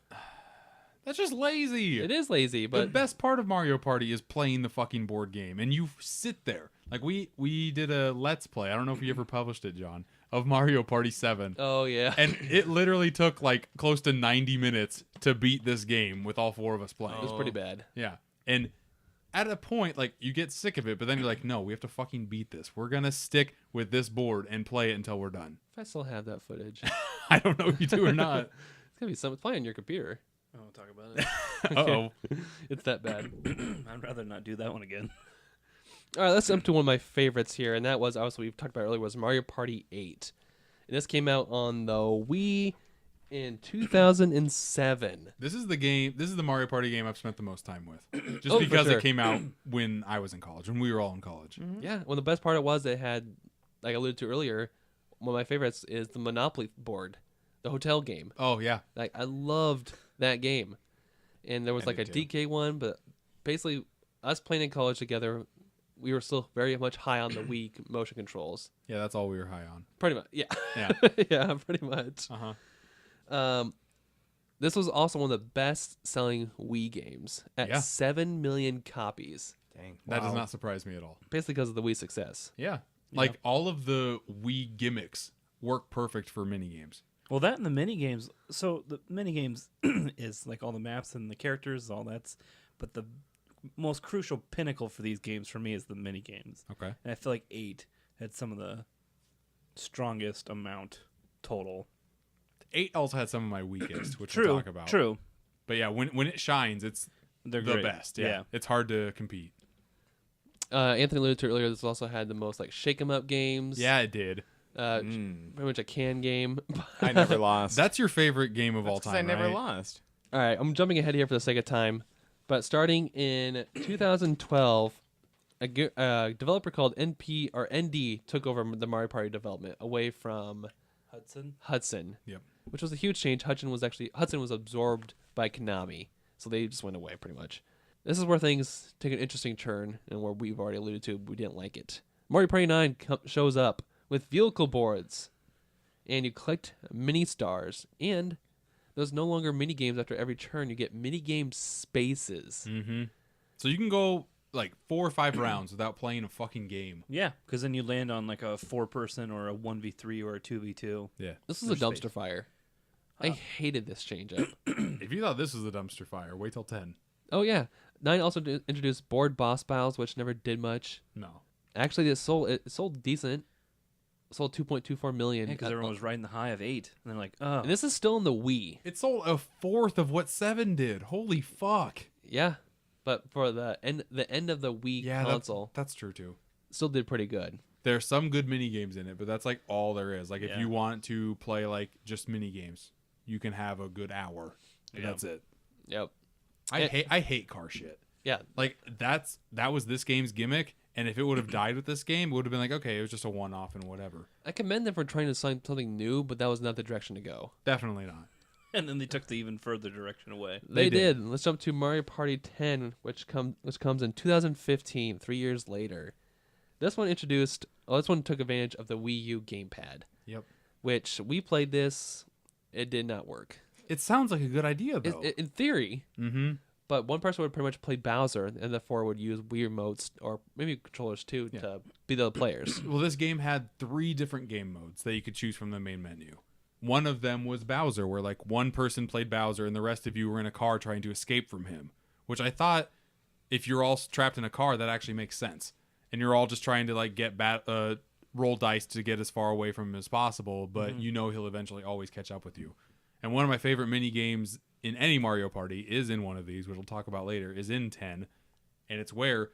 That's just lazy. It is lazy, The but best part of Mario Party is playing the fucking board game, and you sit there. Like we did a Let's Play. I don't know if you ever published it, John, of Mario Party 7. oh yeah, And it literally took like close to 90 minutes to beat this game with all 4 of us playing. it was pretty bad. Yeah. And at a point, like, you get sick of it, but then you're like, no, we have to fucking beat this. We're going to stick with this board and play it until we're done. If I still have that footage, I don't know if you do or not. it's gonna be something. It's probably on your computer. I won't talk about it. Uh-oh. It's that bad. I'd rather not do that one again. All right, let's jump to one of my favorites here, and that was obviously we've talked about earlier was Mario Party 8, and this came out on the Wii in 2007. This is the Mario Party game I've spent the most time with. Just Oh, for because sure. it came out when I was in college, when we were all in college. Yeah, well, the best part it was it had, like I alluded to earlier, one of my favorites is the Monopoly board, the hotel game. Oh, yeah. Like I loved that game, and there was I like a did too. DK one, but basically us playing in college together, we were still very much high on the Wii motion controls. Yeah, that's all we were high on. Pretty much, yeah, Yeah. yeah, pretty much. Uh-huh. This was also one of the best-selling Wii games at Yeah. 7 million copies, Dang. That does not surprise me at all. basically because of the Wii success. Yeah. Like, all of the Wii gimmicks work perfect for minigames. Well, that and the mini games. So the mini games is like all the maps and the characters, all that's. But the most crucial pinnacle for these games for me is the mini games. Okay. And I feel like 8 had some of the strongest amount total. 8 also had some of my weakest, which True. we'll talk about. True. But yeah, when it shines, it's They're the great. best. Yeah. It's hard to compete. Anthony alluded to earlier, this also had the most like shake 'em up games. Yeah, it did. Pretty much a can game. I never lost. That's your favorite game of all That's 'cause time, I never right? lost. All right, I'm jumping ahead here for the sake of time, but starting in 2012, a developer called ND took over the Mario Party development away from Hudson. Yep. Which was a huge change. Hudson was absorbed by Konami, so they just went away pretty much. This is where things take an interesting turn, and where we've already alluded to we didn't like it. Mario Party 9 shows up with vehicle boards, and you collect mini stars, and there's no longer mini games after every turn. You get mini game spaces. Mm-hmm. So you can go like 4 or 5 rounds without playing a fucking game. Yeah, because then you land on like a 4-person or a 1v3 or a 2v2. Yeah. This was a There's dumpster space. fire. I hated this change up. If you thought this was a dumpster fire, wait till 10. Oh yeah, 9 also introduced board boss battles, which never did much. No. Actually, it sold decent. It sold 2.24 million. Yeah, because everyone was riding the high of 8. And they're like, oh. And this is still in the Wii. It sold a fourth of what 7 did. Holy fuck. Yeah, but for the end of the Wii Yeah, console, that's true too. still did pretty good. There's some good mini games in it, but that's like all there is. Like if Yeah. you want to play like just mini games, you can have a good hour. And Yeah. That's it. Yep. I hate car shit. Yeah. Like that was this game's gimmick, and if it would have died with this game, it would have been like, okay, it was just a one-off and whatever. I commend them for trying to find something new, but that was not the direction to go. Definitely not. And then they took the even further direction away. They did. did. Let's jump to Mario Party 10, which comes in 2015, 3 years later. This one took advantage of the Wii U gamepad, Yep. which we played this. It did not work. It sounds like a good idea though. In theory, Mm-hmm. but one person would pretty much play Bowser, and the 4 would use Wii remotes or maybe controllers too to be the players. Well, this game had 3 different game modes that you could choose from the main menu. One of them was Bowser, where like one person played Bowser and the rest of you were in a car trying to escape from him. Which I thought, if you're all trapped in a car, that actually makes sense. And you're all just trying to like roll dice to get as far away from him as possible, but you know he'll eventually always catch up with you. And one of my favorite mini games in any Mario Party is in one of these, which we'll talk about later, is in 10. And it's where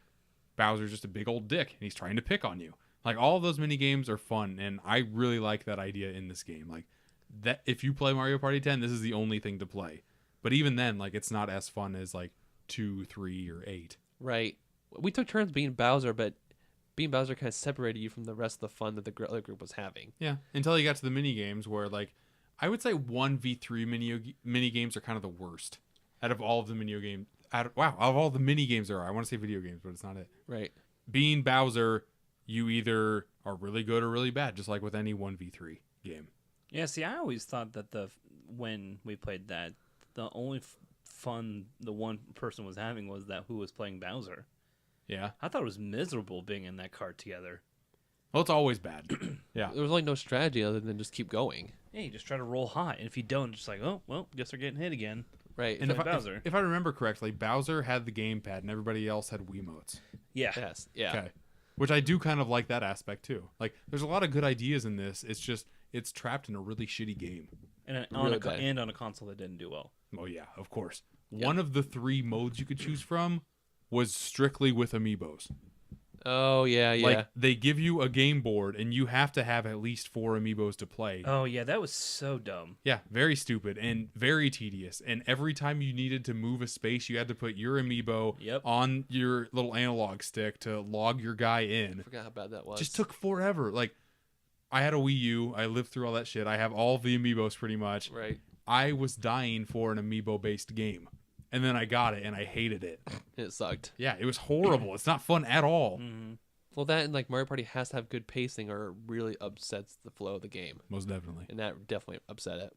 Bowser's just a big old dick and he's trying to pick on you. Like all of those mini games are fun, and I really like that idea in this game. Like that, if you play Mario Party 10, this is the only thing to play. But even then, like it's not as fun as like 2, 3, or 8. Right. We took turns being Bowser, but being Bowser kind of separated you from the rest of the fun that the other group was having. Yeah, until you got to the mini games where like I would say 1v3 mini games are kind of the worst out of all of the mini games. Out of all the mini games there are. I want to say video games, but it's not it. Right. Being Bowser, you either are really good or really bad, just like with any 1v3 game. Yeah, see, I always thought that when we played that, the only fun the one person was having was that who was playing Bowser. Yeah. I thought it was miserable being in that cart together. Well, it's always bad. Yeah. There was like no strategy other than just keep going. Yeah, you just try to roll high, and if you don't, it's just like, oh, well, guess they're getting hit again. Right. And Bowser. if I remember correctly, Bowser had the gamepad and everybody else had Wiimotes. Yeah. Yes. Yeah. Okay. Which I do kind of like that aspect too. Like, there's a lot of good ideas in this. It's just, it's trapped in a really shitty game. And Really on a console that didn't do well. Oh, yeah, of course. One of the 3 modes you could choose from was strictly with amiibos. Oh yeah, yeah. Like, they give you a game board and you have to have at least 4 amiibos to play. Oh, yeah, that was so dumb. Yeah, very stupid and very tedious. And every time you needed to move a space, you had to put your amiibo on your little analog stick to log your guy in. I forgot how bad that was. Just took forever. Like, I had a Wii U. I lived through all that shit. I have all the amiibos pretty much. Right. I was dying for an amiibo-based game. And then I got it, and I hated it. It sucked. Yeah, it was horrible. It's not fun at all. Well, that and like Mario Party has to have good pacing, or it really upsets the flow of the game, Most definitely. and that definitely upset it.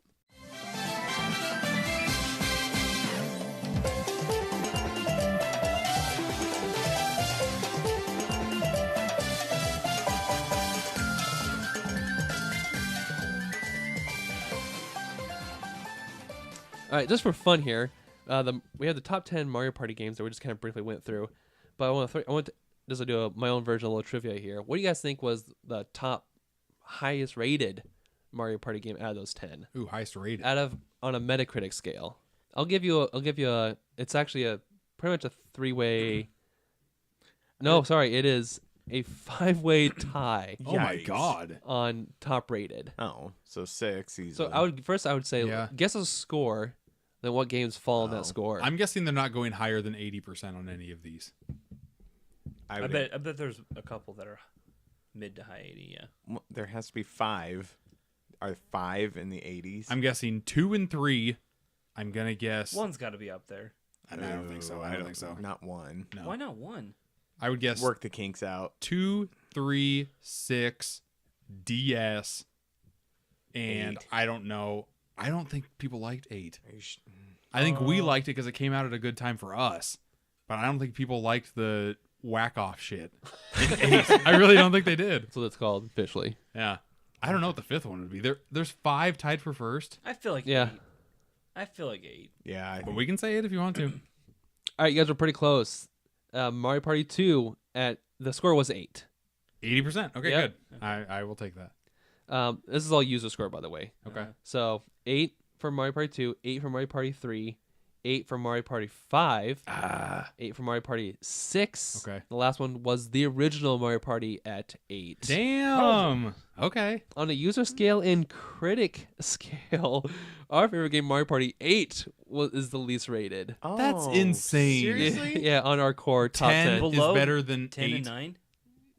All right, just for fun here, we have the top 10 Mario Party games that we just kind of briefly went through, but I want to just do my own version, a little trivia here. What do you guys think was the top highest rated Mario Party game out of those 10? Ooh, highest rated. On a Metacritic scale. I'll give you a it's actually pretty much a 3-way. No, sorry, it is a 5-way tie Oh my Yikes. god. on top rated. Oh, so 6 easily. So I would say Yeah. guess a score, then what games fall in that score. I'm guessing they're not going higher than 80% on any of these. I I would, bet there's a couple that are mid to high 80, yeah. well, there has to be 5. Are 5 in the 80s? I'm guessing 2 and 3. I'm going to guess. One's got to be up there. I don't think so. I don't think so. Not 1. No. Why not 1? I would guess Work the kinks out. 2, 3, 6, DS, and 8. I don't know. I don't think people liked 8. Are you I think we liked it because it came out at a good time for us, but I don't think people liked the whack off shit. in 8. I really don't think they did. That's what it's called officially. Yeah, I don't know what the 5th one would be. There's 5 tied for first, I feel like Yeah. 8. I feel like 8. Yeah, I but think we can say it if you want to. All right, you guys were pretty close. Mario Party 2 the score was 8. 80%. Okay, Yeah. good. I will take that. This is all user score, by the way. Okay. So 8 for Mario Party 2, 8 for Mario Party 3, 8 for Mario Party 5, 8 for Mario Party 6. Okay. The last one was the original Mario Party at 8. Damn. Okay. On a user scale and critic scale, our favorite game, Mario Party 8, is the least rated. That's insane. Seriously? Yeah, on our core top 10. 10 is Below better than 10 8. and 9?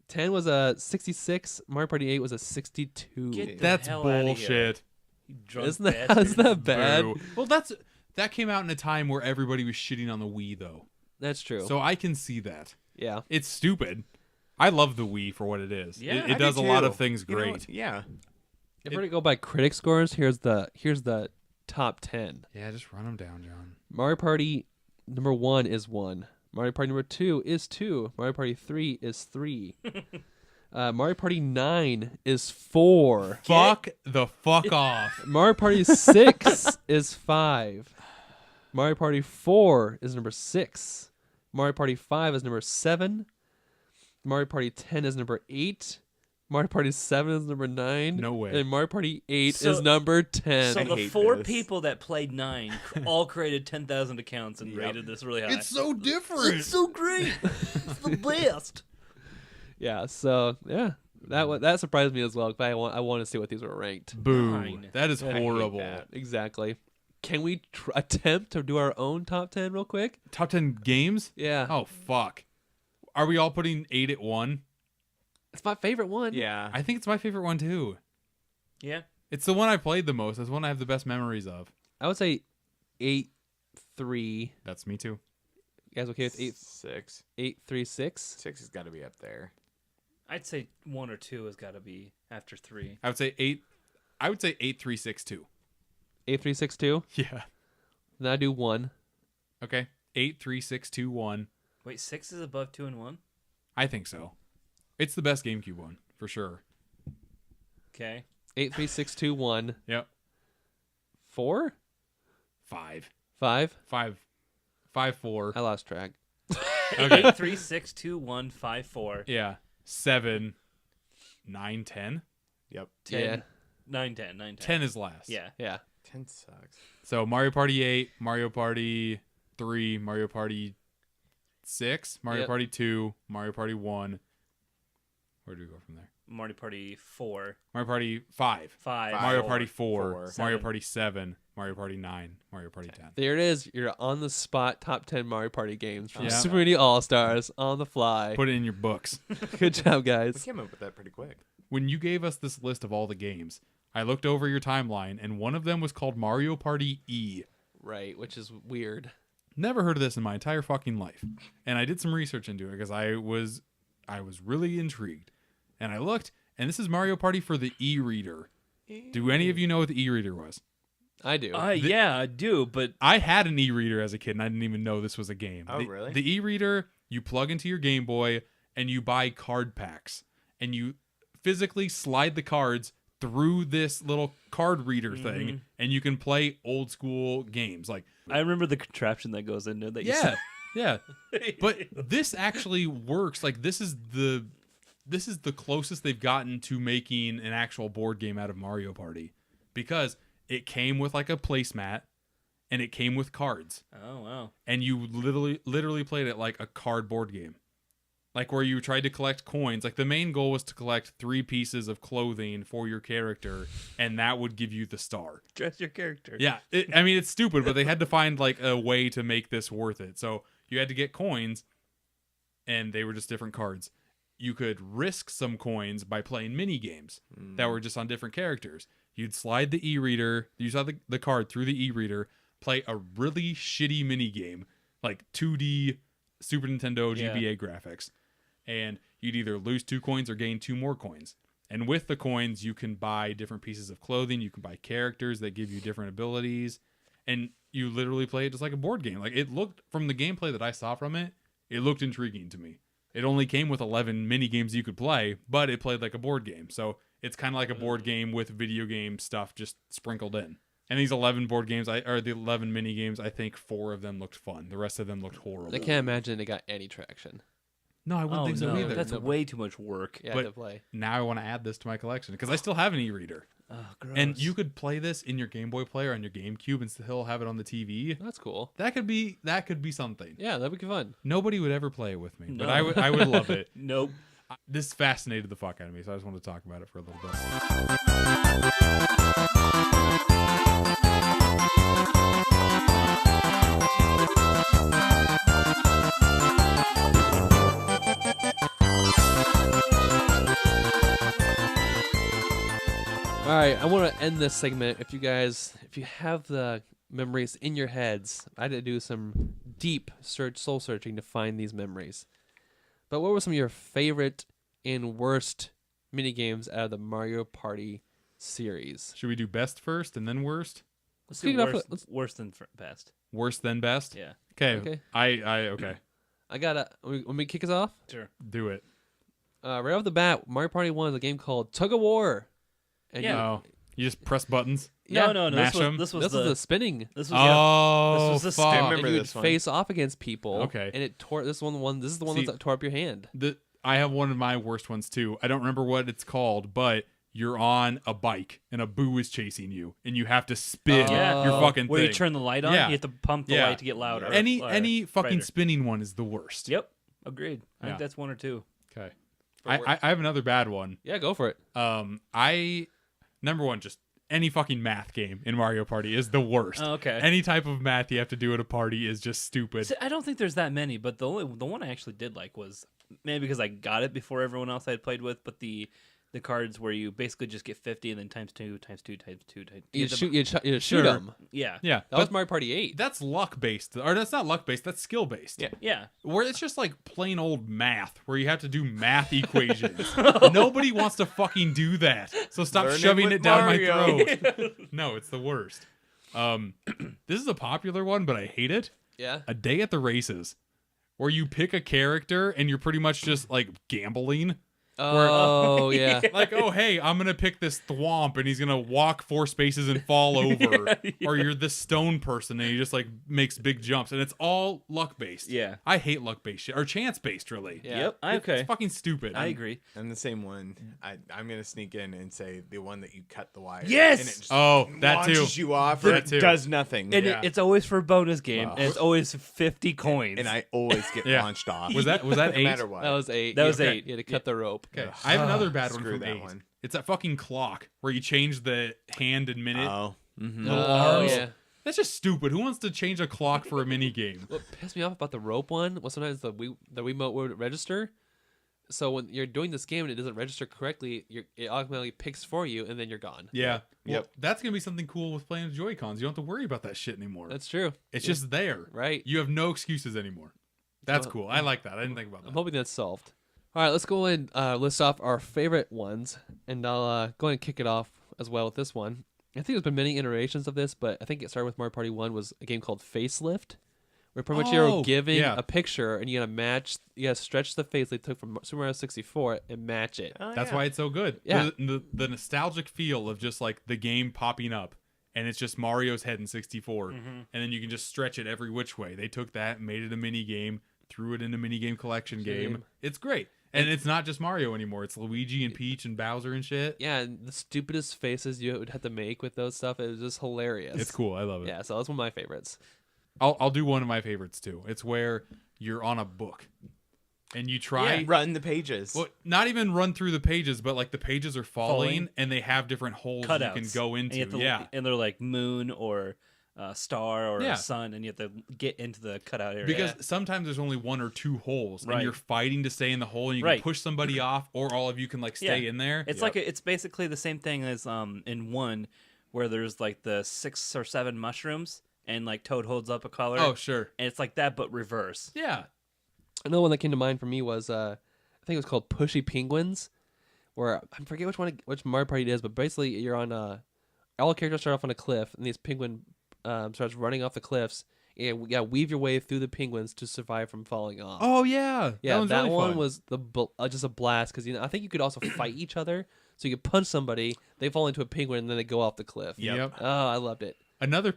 10 was a 66. Mario Party 8 was a 62. Get the That's hell outta here. bullshit. You drunk Isn't that, bastard. isn't that bad? Boo. Well, that came out in a time where everybody was shitting on the Wii, though. That's true. So I can see that. yeah. It's stupid. I love the Wii for what it is. Yeah, it I does do a lot too. of things You know great. what? Yeah. If we're to go by critic scores, here's the top 10. Yeah, just run them down, John. Mario Party number 1 is 1. Mario Party number 2 is 2. Mario Party 3 is 3. Mario Party 9 is 4. Fuck the fuck off. Mario Party 6 is 5. Mario Party 4 is number 6. Mario Party 5 is number 7. Mario Party 10 is number 8. Mario Party 7 is number 9. No way. And Mario Party 8 So- is number 10. So I the hate 4 this. people that played 9 all created 10,000 accounts and Yep. rated this really high. so different. so great. It's the best. Yeah, so yeah, that surprised me as well. But I want to see what these were ranked. Boo. 9. That is I hate horrible. that. Exactly. Can we attempt to do our own top 10 real quick? Top 10 games? Yeah. Oh, fuck. Are we all putting 8 at 1? It's my favorite one. Yeah. I think it's my favorite one, too. Yeah. It's the one I played the most. It's the one I have the best memories of. I would say 8-3. That's me too. You guys okay with 6. 8-3-6? 6 has got to be up there. I'd say 1 or 2 has got to be after 3. I would say 8. I would say 8-3-6-2. 8-3-6-2? Yeah. Then I do 1. Okay. 8-3-6-2-1. Wait, 6 is above 2 and 1? I think so. It's the best GameCube one for sure. Okay. 8-3-6-2-1. Yep. 4? 5. 5? 5-4. I lost track. Okay. 8, 3, 6, 2, 1, 5, 4. Yeah. 7, 9, 10. Yep. 10, Yeah. 9, 10, 9, 10. 10 is last. Yeah. Yeah. 10 sucks. So Mario Party 8, Mario Party 3, Mario Party 6, Mario Yep. Party 2, Mario Party 1. Where do we go from there? Mario Party 4, Mario Party 5. 5. Mario Four. Party 4, Four. Mario Seven. Party 7, Mario Party 9, Mario Party 10. There it is. You're on the spot top 10 Mario Party games from Yeah. Super Nintendo All-Stars on the fly. Put it in your books. Good job, We guys. came up with that pretty quick. When you gave us this list of all the games, I looked over your timeline, and one of them was called Mario Party E. Right, which is weird. Never heard of this in my entire fucking life. And I did some research into it because I was really intrigued. And I looked, and this is Mario Party for the e-reader. Do any of you know what the e-reader was? I do. Yeah, I do, but I had an e-reader as a kid, and I didn't even know this was a game. Oh, really? The e-reader, you plug into your Game Boy, and you buy card packs. And you physically slide the cards through this little card reader thing, and you can play old school games. Like, I remember the contraption that goes into it that you yeah, said. yeah. But this actually works. Like, this is the closest they've gotten to making an actual board game out of Mario Party, because it came with like a placemat, and it came with cards, Oh, wow. and you literally played it like a cardboard game, like where you tried to collect coins. Like, the main goal was to collect 3 pieces of clothing for your character, and that would give you the star. Dress your character. Yeah, I mean, it's stupid, but they had to find like a way to make this worth it. So you had to get coins, and they were just different cards. You could risk some coins by playing mini games that were just on different characters. You'd slide the e-reader, you saw the card through the e-reader, play a really shitty mini game, like 2D Super Nintendo GBA graphics, and you'd either lose 2 coins or gain 2 more coins. And with the coins, you can buy different pieces of clothing. You can buy characters that give you different abilities, and you literally play it just like a board game. Like, it looked, from the gameplay that I saw from it, it looked intriguing to me. It only came with 11 mini games you could play, but it played like a board game. So it's kind of like a board game with video game stuff just sprinkled in. And these 11 board games, or the 11 mini games, I think 4 of them looked fun. The rest of them looked horrible. I can't imagine it got any traction. No, I wouldn't Oh, think so no. either. That's way too much work. Yeah, But- to play. Now I want to add this to my collection because I still have an e-reader. Oh, gross. And you could play this in your Game Boy player on your GameCube and still have it on the TV. That's cool. That could be something. Yeah, that'd be fun. Nobody would ever play it with me, but No. I would love it. Nope. This fascinated the fuck out of me, so I just wanted to talk about it for a little bit. All right, I want to end this segment. If you have the memories in your heads, I had to do some deep soul searching to find these memories. But what were some of your favorite and worst mini games out of the Mario Party series? Should we do best first and then worst? Let's Kick do it off worse, with- worse than best. Worst then best? Yeah. Okay. Okay. Okay. I gotta. Let me kick us off. Sure. Do it. Right off the bat, Mario Party 1 is a game called Tug of War. And Yeah. No. You just press buttons. Yeah, No. mash This 'em. was this was the spinning. This was yeah. Oh, This was the fuck. remember And you would this one. face off against people. Okay. And it tore. This is the one See- that tore up your hand. I have one of my worst ones too. I don't remember what it's called, but you're on a bike and a boo is chasing you, and you have to spin Yeah. your fucking Where thing. you turn the light on, Yeah. you have to pump the Yeah. light to get louder. any Louder. fucking Brighter. spinning one is the worst. Yep. Agreed. I Yeah. think that's 1 or 2. Okay. For I have another bad one. Yeah, go for it. Number one, just any fucking math game in Mario Party is the worst. Oh, okay. Any type of math you have to do at a party is just stupid. See, I don't think there's that many, but the one I actually did like was maybe because I got it before everyone else I had played with, but the the cards where you basically just get 50 and then times 2 times 2 times 2 times 2. You shoot Sure. them. Yeah. Yeah, That was Mario Party 8. that's luck based, or that's not luck based. That's skill based. Yeah. Yeah. Where it's just like plain old math, where you have to do math equations. Nobody wants to fucking do that. So stop Learn it shoving with it down Mario. my throat. No, it's the worst. This is a popular one, but I hate it. Yeah. A Day at the Races, where you pick a character and you're pretty much just like gambling. Oh, yeah. Like, oh, hey, I'm going to pick this thwomp and he's going to walk 4 spaces and fall over. Or you're this stone person and he just like makes big jumps. And it's all luck based. Yeah. I hate luck based shit. Or chance based, really. Yeah. Yep. Okay. It's fucking stupid. I agree. I'm the same one. I'm gonna sneak in and say the one that you cut the wire. Yes! And it just Oh, that too. launches you off. That Or it too. does nothing. And Yeah. it's always for a bonus game, Wow. and it's always 50 coins. And I always get Yeah. launched off. Was that no 8? matter what. That was 8. That was Yeah. 8. You had to cut the rope. Okay. I have another bad one Screw from that 8. one. It's that fucking clock where you change the hand and minute. Oh. Mm-hmm. Little Oh, arms. yeah. That's just stupid. Who wants to change a clock for a mini game? What pissed me off about the rope one was sometimes the Wiimote would register. So when you're doing this game and it doesn't register correctly, it automatically picks for you, and then you're gone. Yeah. Well, Yep. that's going to be something cool with playing with Joy-Cons. You don't have to worry about that shit anymore. That's true. It's just there. Right. You have no excuses anymore. That's Well, cool. I like that. I didn't think about I'm that. hoping that's solved. All right, let's go and list off our favorite ones, and I'll go ahead and kick it off as well with this one. I think there's been many iterations of this, but I think it started with Mario Party 1 was a game called Facelift, where pretty much you're Oh, giving yeah. a picture, and you gotta stretch the face they took from Super Mario 64 and match it. Oh, That's yeah. why it's so good. Yeah. The nostalgic feel of just like the game popping up and it's just Mario's head in 64. And then you can just stretch it every which way. They took that, made it a mini game, threw it in a mini game collection game. Game. It's great. And it's not just Mario anymore. It's Luigi and Peach and Bowser and shit. Yeah, and the stupidest faces you would have to make with those stuff, it was just hilarious. It's cool. I love it. Yeah, so that's one of my favorites. I'll do one of my favorites too. It's where you're on a book and you try Run the pages. well, not even run through the pages, but like the pages are falling, Falling. and they have different holes Cutouts. you can go And into. you have to- Yeah. And they're like moon or star or Yeah. a sun, and you have to get into the cutout area. Because sometimes there's only 1 or 2 holes, and Right. you're fighting to stay in the hole, and you Right. can push somebody off, or all of you can like stay Yeah. in there. It's like it's basically the same thing as in 1, where there's like the 6 or 7 mushrooms, and like Toad holds up a color. Oh, sure. And it's like that, but reverse. Yeah. Another one that came to mind for me was I think it was called Pushy Penguins, where I forget which Mario Party it is, but basically you're on all characters start off on a cliff, and these penguin starts running off the cliffs, and you gotta weave your way through the penguins to survive from falling off. Oh yeah. yeah, one's that really one fun. was just a blast because I think you could also fight each other, so you could punch somebody, they fall into a penguin, and then they go off the cliff. Yep. Oh, I loved it. Another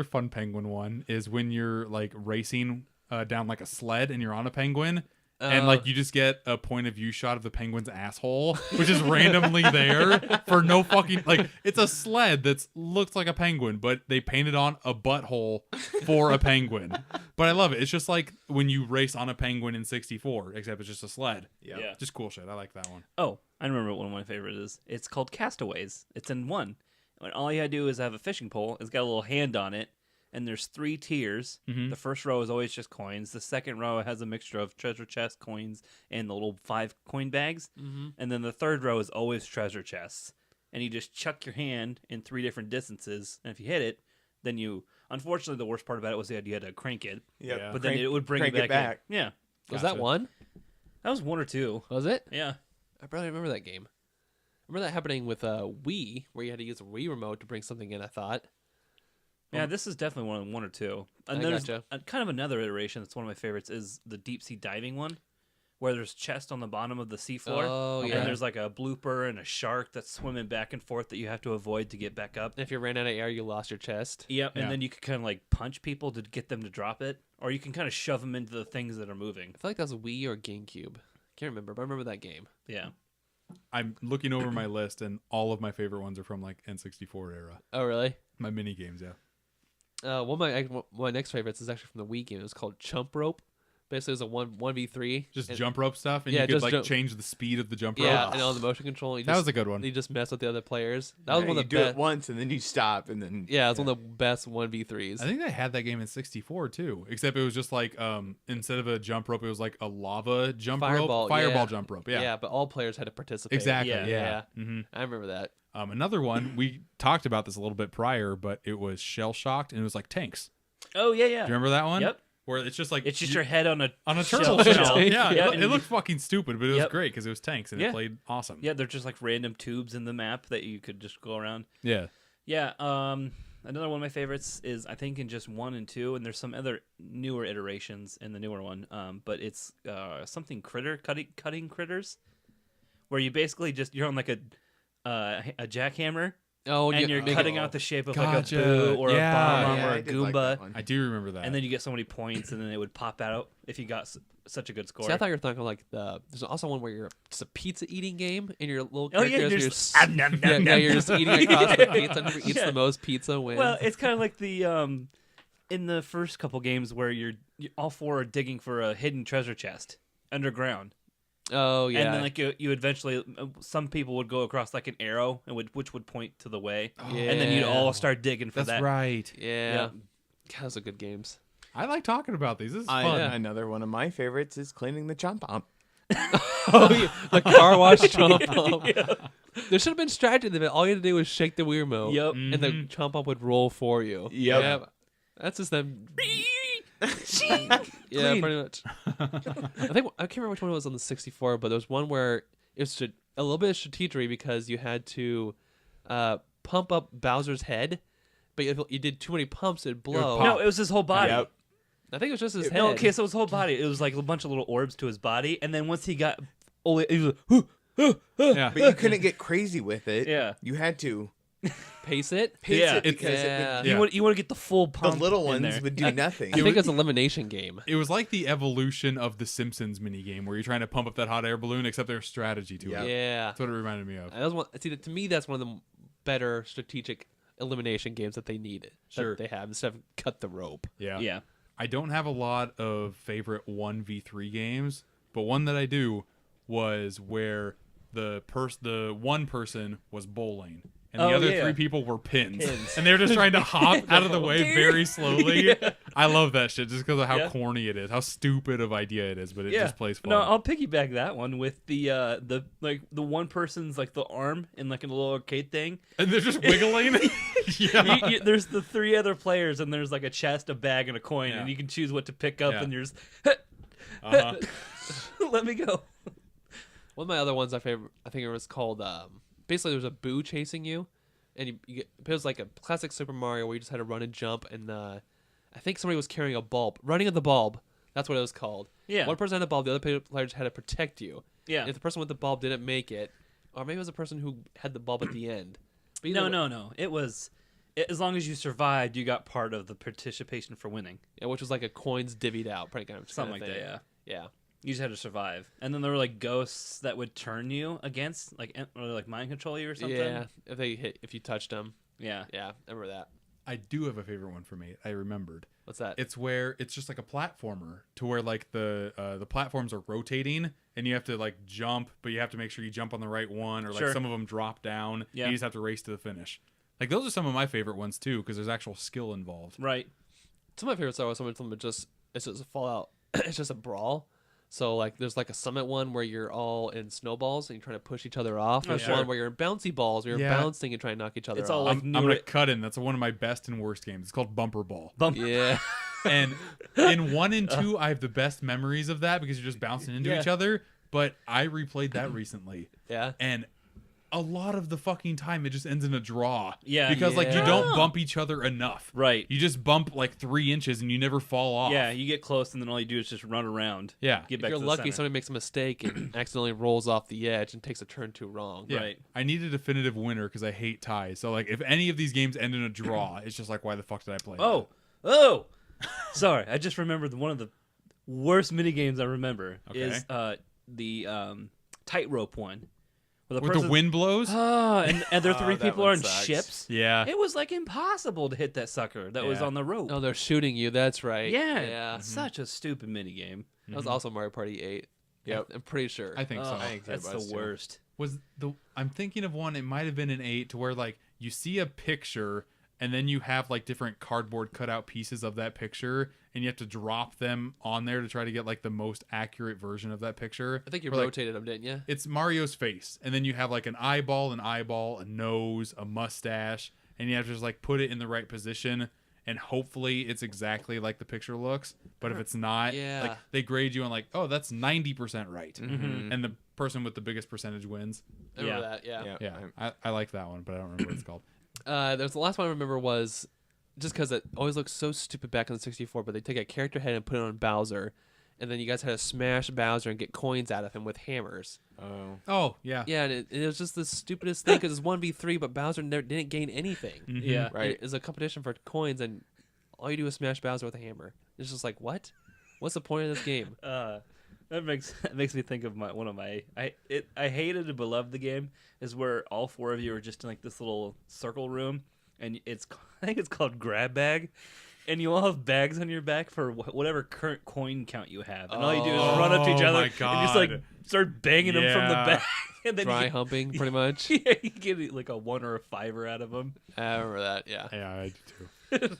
fun penguin one is when you're like racing down like a sled and you're on a penguin. And like you just get a point of view shot of the penguin's asshole, which is randomly there for no fucking like it's a sled that looks like a penguin, but they painted on a butthole for a penguin. But I love it. It's just like when you race on a penguin in 64, except it's just a sled. Yeah. Just cool shit. I like that one. Oh, I remember what one of my favorites is. It's called Castaways. It's in 1. And all you gotta do is have a fishing pole. It's got a little hand on it, and there's 3 tiers. The first row is always just coins. The second row has a mixture of treasure chest coins and the little 5 coin bags. And then the third row is always treasure chests. And you just chuck your hand in 3 different distances, and if you hit it, then you. Unfortunately, the worst part about it was that you had to crank it, Yeah. but then it would bring crank it it back. back. In. Yeah, Was Gotcha. that one? that was 1 or 2. Was it? Yeah. I barely remember that game. I remember that happening with Wii, where you had to use a Wii remote to bring something in, I thought. Yeah, this is definitely one or 2. And I then there's gotcha. kind of another iteration that's one of my favorites is the deep sea diving one, where there's chest on the bottom of the seafloor. Oh, and yeah. there's like a blooper and a shark that's swimming back and forth that you have to avoid to get back up. If you ran out of air, you lost your chest. Yep, Yeah. and then you can kind of like punch people to get them to drop it, or you can kind of shove them into the things that are moving. I feel like that was Wii or GameCube. Can't remember, but I remember that game. Yeah. I'm looking over my list, and all of my favorite ones are from like N64 era. Oh, really? My mini games, yeah. One of my next favorites is actually from the Wii game. It was called Chump Rope, Basically, it was a 1v3. Just and, jump rope stuff, and Yeah, you could just like jump- change the speed of the jump rope. Yeah, and all the motion control. That was a good one. You just mess with the other players. That was Yeah, one you of the do best. it once and then you stop and then Yeah, it was one of the best 1v3s. I think they had that game in 64 too, except it was just like instead of a jump rope, it was like a lava jump Fireball, rope, fireball yeah. jump rope. Yeah, Yeah, but all players had to participate. exactly. Yeah. Yeah. Mm-hmm. I remember that. Another one we talked about this a little bit prior, but it was Shell Shocked, and it was like tanks. Oh yeah, Do you remember that one? Yep. Where it's just like It's just your head on a turtle shell. shell. Yeah, Yeah, it looked fucking stupid, but it was Yep. great because it was tanks and Yeah. it played awesome. Yeah, they're just like random tubes in the map that you could just go around. Yeah. Yeah. Another one of my favorites is I think in just 1 and 2, and there's some other newer iterations in the newer one. But it's something cutting critters, where you basically you're on like a jackhammer. Oh, And yeah, you're make cutting it- out the shape of Gotcha. like a boo or Yeah. a bomb Yeah, or I a did like Goomba, that one. I do remember that. and then you get so many points, and then it would pop out if you got such a good score. See, I thought you were talking like there's also one where you're it's a pizza eating game and your little Oh, yeah, characters. you're you're just- you're just eating across the pizza. And whoever eats Yeah. the most pizza wins. Well, it's kind of like the in the first couple games where you all four are digging for a hidden treasure chest underground. oh yeah, And then like you eventually some people would go across like an arrow and which would point to the way. And then you'd all start digging for That's that. right. yeah. Yeah. God, those are good games. I like talking about these. This is I, fun. Another one of my favorites is cleaning the chomp omp. Oh, yeah. The car wash chomp up. There should have been strategy to it. All you had to do was shake the Wiimote. Yep. And the chomp up would roll for you. Yep. That's just them. Yeah, Clean. pretty much. I can't remember which one it was on the 64, but there was one where it was a little bit of strategery because you had to pump up Bowser's head, but if you did too many pumps, it'd blow. pop. No, it was his whole body. Yep. I think it was just his head. No, okay, so his whole body. It was like a bunch of little orbs to his body, and then once he got, he was like, Yeah. But you couldn't get crazy with it. Yeah. You had to Pace it. pace Yeah. it because Yeah. you want to get the full the pump. little in ones there. would do nothing. I think it's an elimination game. It was like the evolution of the Simpsons minigame where you're trying to pump up that hot air balloon, except there's strategy to Yep. it. Yeah. That's what it reminded me of. That was one, see, to me, that's one of the better strategic elimination games that they needed. Sure. That they have instead of cut the rope. Yeah. Yeah. I don't have a lot of favorite 1v3 games, but one that I do was where the one person was bowling and the Oh, other yeah. three people were pins. And they were just trying to hop out of the way very slowly. I love that shit just because of how Yeah. corny it is, how stupid of idea it is, but it just plays fun. No, I'll piggyback that one with the one person's like the arm in like a little arcade thing. And they're just wiggling. Yeah. There's the three other players, and there's like a chest, a bag, and a coin, Yeah. and you can choose what to pick up, Yeah. and you're just Uh-huh. let me go. One of my other ones I think it was called basically there was a boo chasing you, and it was like a classic Super Mario where you just had to run and jump, and I think somebody was carrying a bulb, running of the bulb. That's what it was called. Yeah. One person had a bulb, the other players had to protect you. Yeah. And if the person with the bulb didn't make it, or maybe it was the person who had the bulb at the end. But either No. It was as long as you survived, you got part of the participation for winning. Yeah, which was like a coins divvied out, pretty kind of Something like thing. that. Yeah. Yeah. You just had to survive, and then there were like ghosts that would turn you against, or like mind control you or something. Yeah. If you touched them. Yeah. Yeah, I remember that. I do have a favorite one for me. I remembered. What's that? It's where it's just like a platformer to where like the platforms are rotating and you have to like jump, but you have to make sure you jump on the right one, or like Sure. some of them drop down. Yeah. You just have to race to the finish. Like those are some of my favorite ones too, because there's actual skill involved. Right. Some of my favorites are some of them it's just a Fallout. It's just a brawl. So like there's like a summit one where you're all in snowballs and you're trying to push each other off. There's sure. one where you're in bouncy balls, where you're Yeah. bouncing and trying to knock each other It's off. all like I'm newer- gonna cut in. That's one of my best and worst games. It's called Bumper Ball. Yeah. And in 1 and 2, I have the best memories of that because you're just bouncing into Yeah. each other. But I replayed that recently, Yeah. and a lot of the fucking time it just ends in a draw. Yeah. Because like you Yeah. don't bump each other enough. Right. You just bump like 3 inches and you never fall off. Yeah, you get close, and then all you do is just run around. Yeah. Get If back you're to the lucky, center. somebody makes a mistake and accidentally rolls off the edge and takes a turn too wrong. Yeah. Right. I need a definitive winner because I hate ties. So like if any of these games end in a draw, it's just like why the fuck did I play? Oh, sorry. I just remembered one of the worst mini games I remember Okay. is the tightrope one. Where that? With the person- wind blows? and there are three that people one are in sucks. ships. Yeah. It was like impossible to hit that sucker that was Yeah. on the rope. Oh, they're shooting you. That's right. yeah, Yeah. such a stupid mini game. That was also Mario Party 8. Yep. I'm pretty sure. I think so. I think That's it was, the too. worst. I'm thinking of one, it might have been an 8, to where like you see a picture and then you have like different cardboard cutout pieces of that picture and you have to drop them on there to try to get like the most accurate version of that picture. I think you Or, like, rotated them, didn't you? it's Mario's face, and then you have like an eyeball, a nose, a mustache, and you have to just like put it in the right position, and hopefully it's exactly like the picture looks. But if it's not, Yeah. like they grade you on like, oh, that's 90% right, Mm-hmm. and the person with the biggest percentage wins. I remember Yeah. that, yeah. Yeah, I like that one, but I don't remember what it's called. There's the last one I remember was just because it always looked so stupid back on the 64, but they take a character head and put it on Bowser, and then you guys had to smash Bowser and get coins out of him with hammers. Oh. Oh yeah, Yeah, and it was just the stupidest thing because it's 1v3, but Bowser didn't gain anything. Yeah. Right. It's a competition for coins, and all you do is smash Bowser with a hammer. It's just like, what? What's the point of this game? That makes me think of one of my I hated and beloved the game is where all 4 of you are just in like this little circle room, and I think it's called grab bag, and you all have bags on your back for whatever current coin count you have, and all you do is run up to each Oh other my and just like God. start banging them from the Yeah. back, and then Dry you, humping, pretty much. yeah, you get like a 1 or a 5 out of them. I remember that, yeah. yeah, I do too.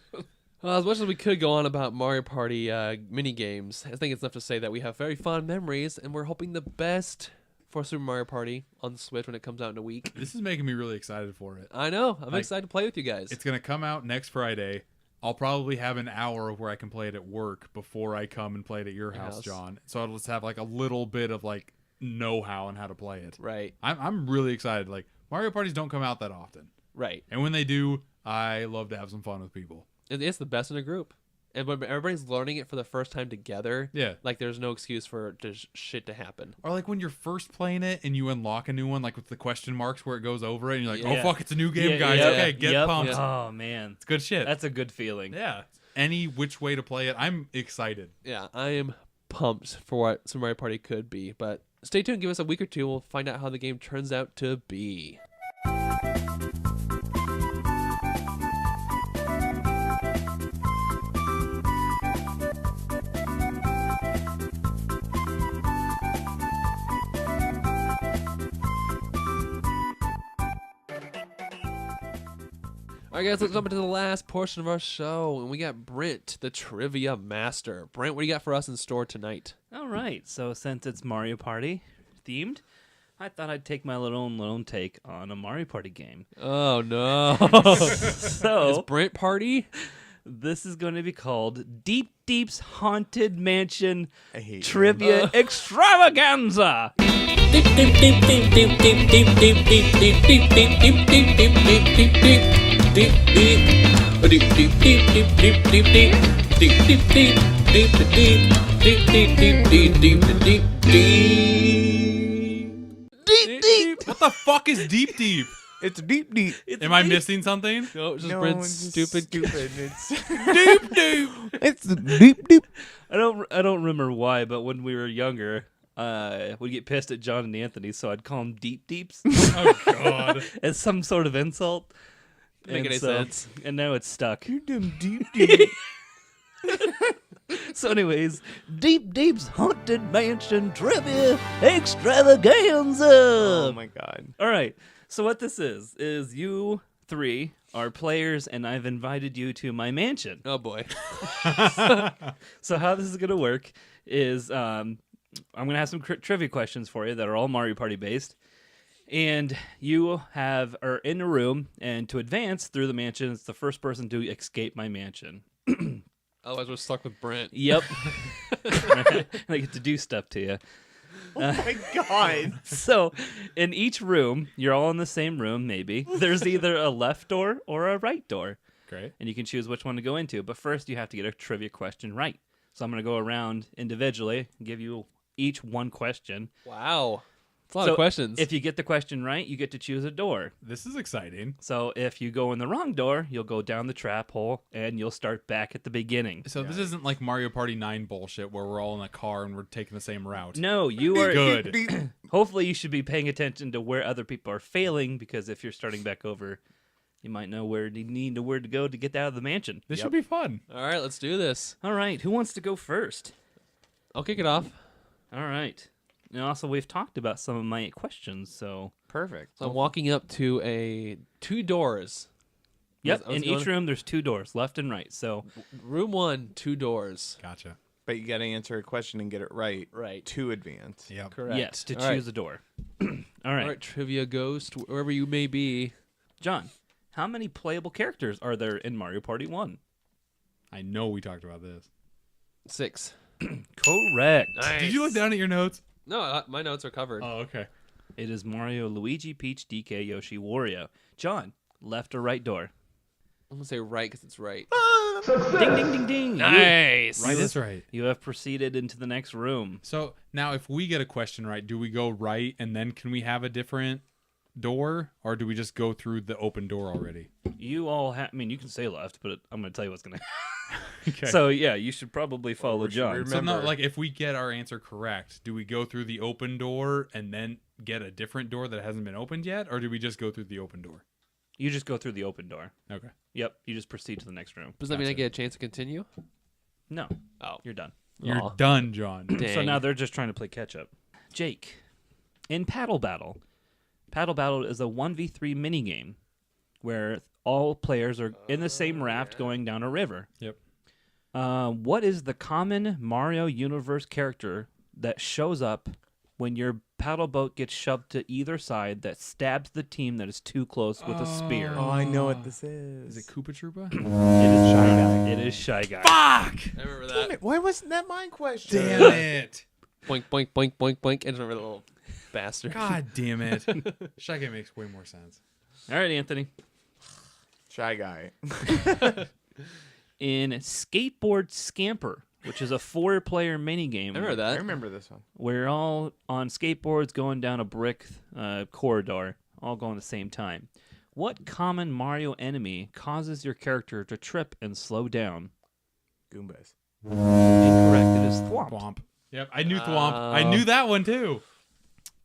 Well, as much as we could go on about Mario Party mini games, I think it's enough to say that we have very fond memories, and we're hoping the best for Super Mario Party on the Switch when it comes out in a week. This is making me really excited for it. I know. I'm Like, excited to play with you guys. It's gonna come out next Friday. I'll probably have an hour of where I can play it at work before I come and play it at your house, John. So I'll just have like a little bit of like know-how on how to play it. Right, I'm really excited. Like Mario parties don't come out that often, right. and when they do, I love to have some fun with people. It's the best in a group. And when everybody's learning it for the first time together, Yeah. like there's no excuse for shit to happen. Or like when you're first playing it and you unlock a new one, like with the question marks where it goes over it, and you're like, Yeah. oh fuck, it's a new game, Yeah, guys. yeah, Okay, get yep. pumped. Oh man, It's good shit. that's a good feeling. yeah. Any which way to play it, I'm excited. Yeah, I am pumped for what Super Mario Party could be. But stay tuned. Give us a week or two. We'll find out how the game turns out to be. All right, guys, let's jump into the last portion of our show. And we got Brent, the trivia master. Brent, what do you got for us in store tonight? All right, so since it's Mario Party themed, I thought I'd take my little take on a Mario Party game. Oh, no. So It's Brent Party? this is going to be called Deep Deep's Haunted Mansion I hate you. Trivia Extravaganza. What the fuck is deep deep? It's deep. Am I missing something? No, it's just No, Brent's it's just stupid. It's deep deep. it's deep. I don't remember why, but when we were younger, we'd get pissed at John and Anthony, so I'd call them Deep Deeps Oh god. as some sort of insult. Make any sense. And now it's stuck. You dumb deep. So, anyways, Deep Deep's Haunted Mansion Trivia Extravaganza. Oh my god. All right. So what this is you 3 are players, and I've invited you to my mansion. Oh, boy. So how this is going to work is I'm going to have some trivia questions for you that are all Mario Party based. And you are in a room, and to advance through the mansion, it's the first person to escape my mansion. Otherwise, we're stuck with Brent. Yep. And I get to do stuff to you. Oh my god. So, in each room, you're all in the same room, maybe. There's either a left door or a right door. Great. And you can choose which one to go into. But first, you have to get a trivia question right. So I'm going to go around individually and give you each one question. Wow. It's a lot So of questions. If you get the question right, you get to choose a door. This is exciting. So if you go in the wrong door, you'll go down the trap hole and you'll start back at the beginning. So this isn't like Mario Party 9 bullshit where we're all in a car and we're taking the same route. No, you are Good. Hopefully, you should be paying attention to where other people are failing, because if you're starting back over, you might know where to go to get out of the mansion. This should be fun. All right, let's do this. All right, who wants to go first? I'll kick it off. All right. And also, we've talked about some of my questions, so Perfect. So I'm walking up to two doors. yep. I was In each room, there's 2 doors, left and right. So Room 1, 2 doors. Gotcha. But you got to answer a question and get it right. Right. To advance. Yep. Correct. yes, to All right. choose a door. All right. All right, Trivia Ghost, wherever you may be. John, how many playable characters are there in Mario Party 1? I know we talked about this. 6. Correct. Did you look down at your notes? No, my notes are covered. Oh, okay. It is Mario, Luigi, Peach, DK, Yoshi, Wario. John, left or right door? I'm going to say right because it's right. Ding, ding, ding, ding. Nice. Right, that's right. You have proceeded into the next room. So now, if we get a question right, do we go right and then can we have a different door, or do we just go through the open door already? You all have, I mean, you can say left, but I'm going to tell you what's going to happen. Okay. So, yeah, you should probably follow John. So no, like if we get our answer correct, do we go through the open door and then get a different door that hasn't been opened yet, or do we just go through the open door? You just go through the open door. Okay. Yep, you just proceed to the next room. Does that mean I Gotcha. get a chance to continue? No, Oh. you're done. You're Aw. done, John. Dang. So now they're just trying to play catch up. Jake, in Paddle Battle is a 1v3 minigame where all players are in the same raft going down a river. Yep. What is the common Mario Universe character that shows up when your paddle boat gets shoved to either side that stabs the team that is too close with a spear? Oh, I know what this is. Is it Koopa Troopa? It is Shy Guy. It is Shy Guy. Fuck! I remember Damn that. it, why wasn't that my question? Damn it! Boink, boink, boink, boink, boink. I just remember the little bastard. God damn it! Shy Guy makes way more sense. All right, Anthony. Shy Guy. In Skateboard Scamper, which is a 4-player minigame. I remember I that. remember this one. We're all on skateboards going down a brick corridor, all going at the same time. What common Mario enemy causes your character to trip and slow down? Goombas. Incorrect. It is Thwomp. Thwomp. Yep, I knew Thwomp. I knew that one too.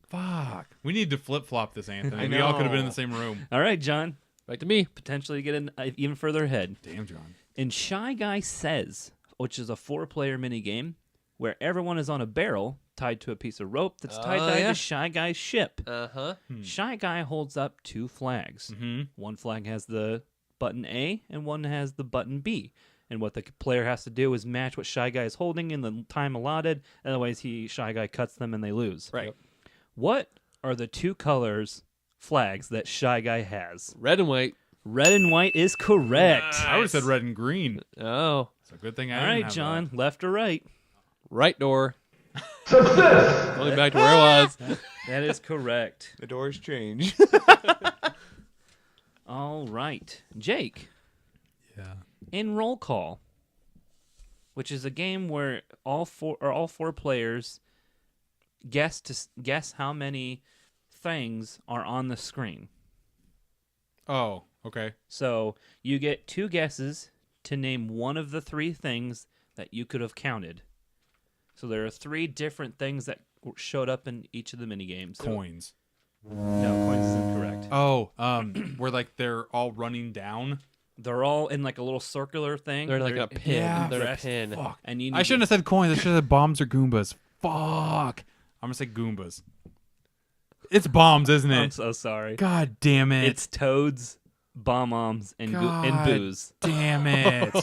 Fuck. We need to flip flop this, Anthony. I We all could have been in know. the same room. All right, John. Back to me. Potentially get even further ahead. Damn, John. In Shy Guy Says, which is a 4-player minigame where everyone is on a barrel tied to a piece of rope that's tied Oh, to yeah. Shy Guy's ship. Uh-huh. Shy Guy holds up 2 flags. Mm-hmm. One flag has the button A and one has the button B. And what the player has to do is match what Shy Guy is holding in the time allotted. Otherwise, Shy Guy cuts them and they lose. Right. What are the 2 colors flags that Shy Guy has? Red and white. Red and white is correct. I would have said red and green. Oh. It's a good thing I All didn't right, have John. Left or right? Right door. Going back to where I was. That is correct. The doors change. All right. Jake, that. Yeah. in Roll Call, which is a game where all four players guess how many things are on the screen. Oh, okay. So you get 2 guesses to name one of the 3 things that you could have counted. So there are 3 different things that showed up in each of the mini games. Coins. No, coins is incorrect. Oh, where like they're all running down. They're all in like a little circular thing. They're like a pin. Yeah. They're a pin. Fuck. And you I shouldn't have said coins. I should have said bombs or Goombas. Fuck. I'm gonna say Goombas. It's bombs, isn't I'm it? so sorry. God damn it. It's Toads, Bomb-Oms, and God. Booze. Damn it.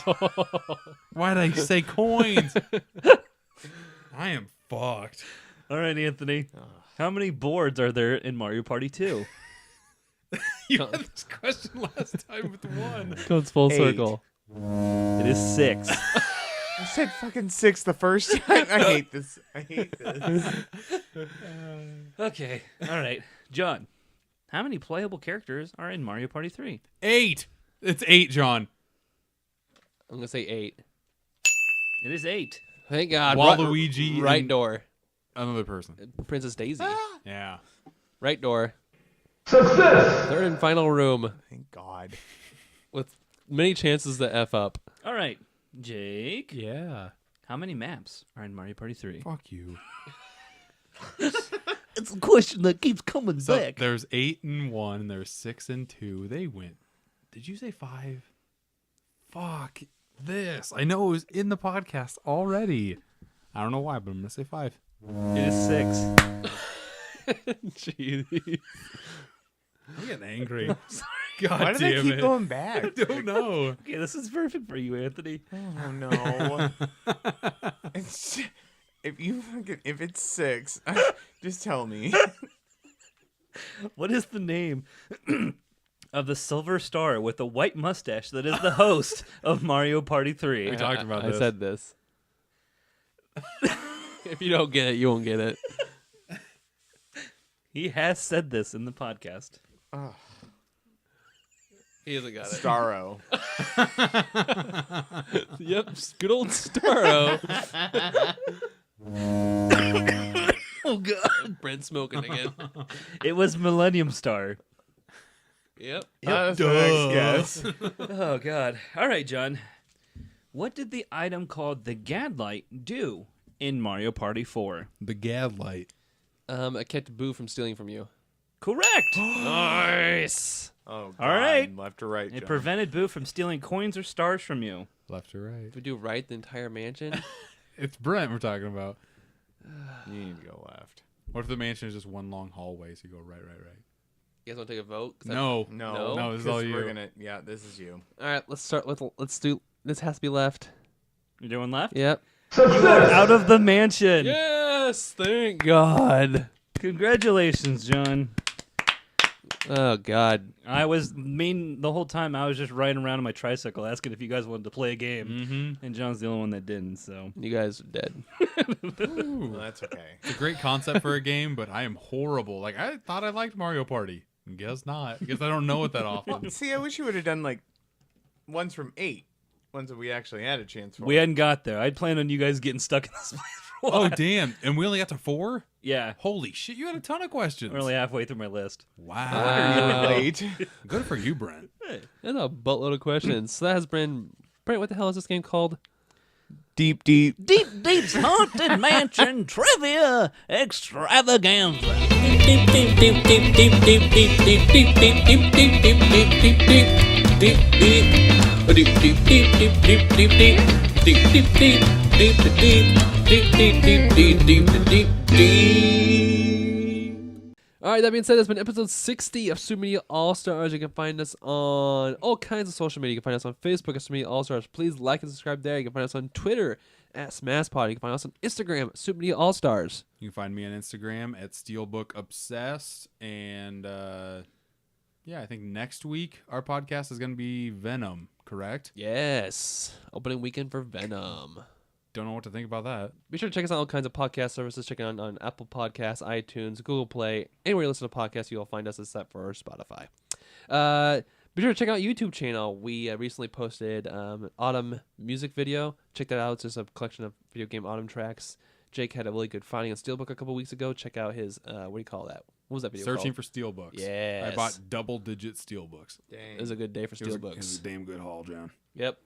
Why did I say coins? I am fucked. All right, Anthony. How many boards are there in Mario Party 2? You had this question last time with 1. Goes full 8. circle. It is 6. I said fucking 6 the first time. I hate this. I hate this. Okay. All right. John, how many playable characters are in Mario Party 3? 8. It's 8, John. I'm going to say 8. It is 8. Thank God. Waluigi Right and- door. Another person. Princess Daisy. Yeah. Right door. Success! 3rd and final room Thank God. with many chances to F up. All right. Jake, Yeah. how many maps are in Mario Party 3? Fuck you. It's a question that keeps coming So there's 8 and 1, and there's 6 and 2. They went. Did you say 5? Fuck this. I know it was in the podcast already. I don't know why, but I'm gonna say 5. It is 6. Jeez. I'm getting angry. God Why do they damn keep it. going back? I don't know. Okay, this is perfect for you, Anthony. Oh no. If it's 6, just tell me. What is the name of the silver star with the white mustache that is the host of Mario Party 3? We talked about I this. said this. If you don't get it, you won't get it. He has said this in the podcast. He hasn't got it. Starro. Yep, good old Starro. Oh, God. Brent smoking again. It was Millennium Star. Yep. That's the next guess. Oh, God. All right, John. What did the item called the Gadlight do in Mario Party 4? The Gadlight. I kept Boo from stealing from you. Correct. Nice. Oh, God. All right. Left or right, It John? prevented Boo from stealing coins or stars from you. Left or right? If we do right the entire mansion, It's Brent we're talking about. You need to go left. What if the mansion is just one long hallway, so you go right? you guys want to take a vote? 'Cause No. No, this is all 'cause you. We're gonna. Yeah, this is you. All right, let's start with. Let's do. This has to be left. You're doing left? Yep. You are out of the mansion. Yes, thank God. Congratulations, John. Oh God. I was the whole time I was just riding around on my tricycle asking if you guys wanted to play a game. Mm-hmm. And John's the only one that didn't, so. You guys are dead. Well, that's okay. It's a great concept for a game, but I am horrible. Like, I thought I liked Mario Party. Guess not. Guess I don't know it that often. See, I wish you would have done like ones from 8, ones that we actually had a chance for. We hadn't got there. I'd planned on you guys getting stuck in this place for a while. Oh, damn. And we only got to 4? Yeah. Holy shit, you had a ton of questions. We're only halfway through my list. Wow. late. Good for you, Brent. That's a buttload of questions. So that has Brent, what the hell is this game called? Deep, deep. Deep's Haunted Mansion Trivia Extravaganza. All right, that being said, it's been episode 60 of Super Media All-Stars. You can find us on all kinds of social media. You can find us on Facebook at Super Media All-Stars. Please like and subscribe there. You can find us on Twitter at SmashPod. You can find us on Instagram at Super Media All-Stars. You can find me on Instagram at SteelbookObsessed. And yeah, I think next week our podcast is going to be Venom, correct? Yes. Opening weekend for Venom. Don't know what to think about that. Be sure to check us out on all kinds of podcast services. Check it out on Apple Podcasts, iTunes, Google Play. Anywhere you listen to podcasts, you'll find us except for Spotify. Be sure to check out YouTube channel. We recently posted Autumn music video. Check that out. It's just a collection of video game Autumn tracks. Jake had a really good finding on Steelbook a couple weeks ago. Check out his, what do you call that? What was that video Searching called? for Steelbooks. Yes. I bought double-digit Steelbooks. Dang. It was a good day for It was Steelbooks. a damn good haul, John. Yep.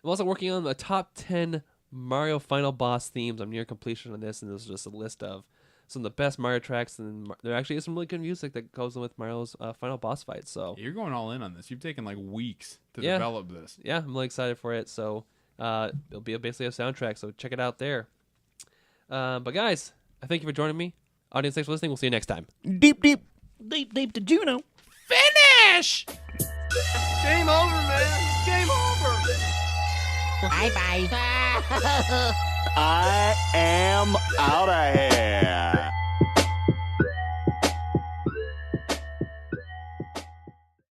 I'm also working on the top 10 Mario Final Boss themes. I'm near completion on this, and this is just a list of some of the best Mario tracks. And there actually is some really good music that goes in with Mario's final boss fight. So You're going all in on this. You've taken like weeks to Yeah. develop this. yeah, I'm really excited for it. So it'll be basically a soundtrack. So check it out there. But guys, I thank you for joining me. Audience, thanks for listening. We'll see you next time. Deep to Juno. Finish! Game over, man. Game over. Bye-bye. I am out of here.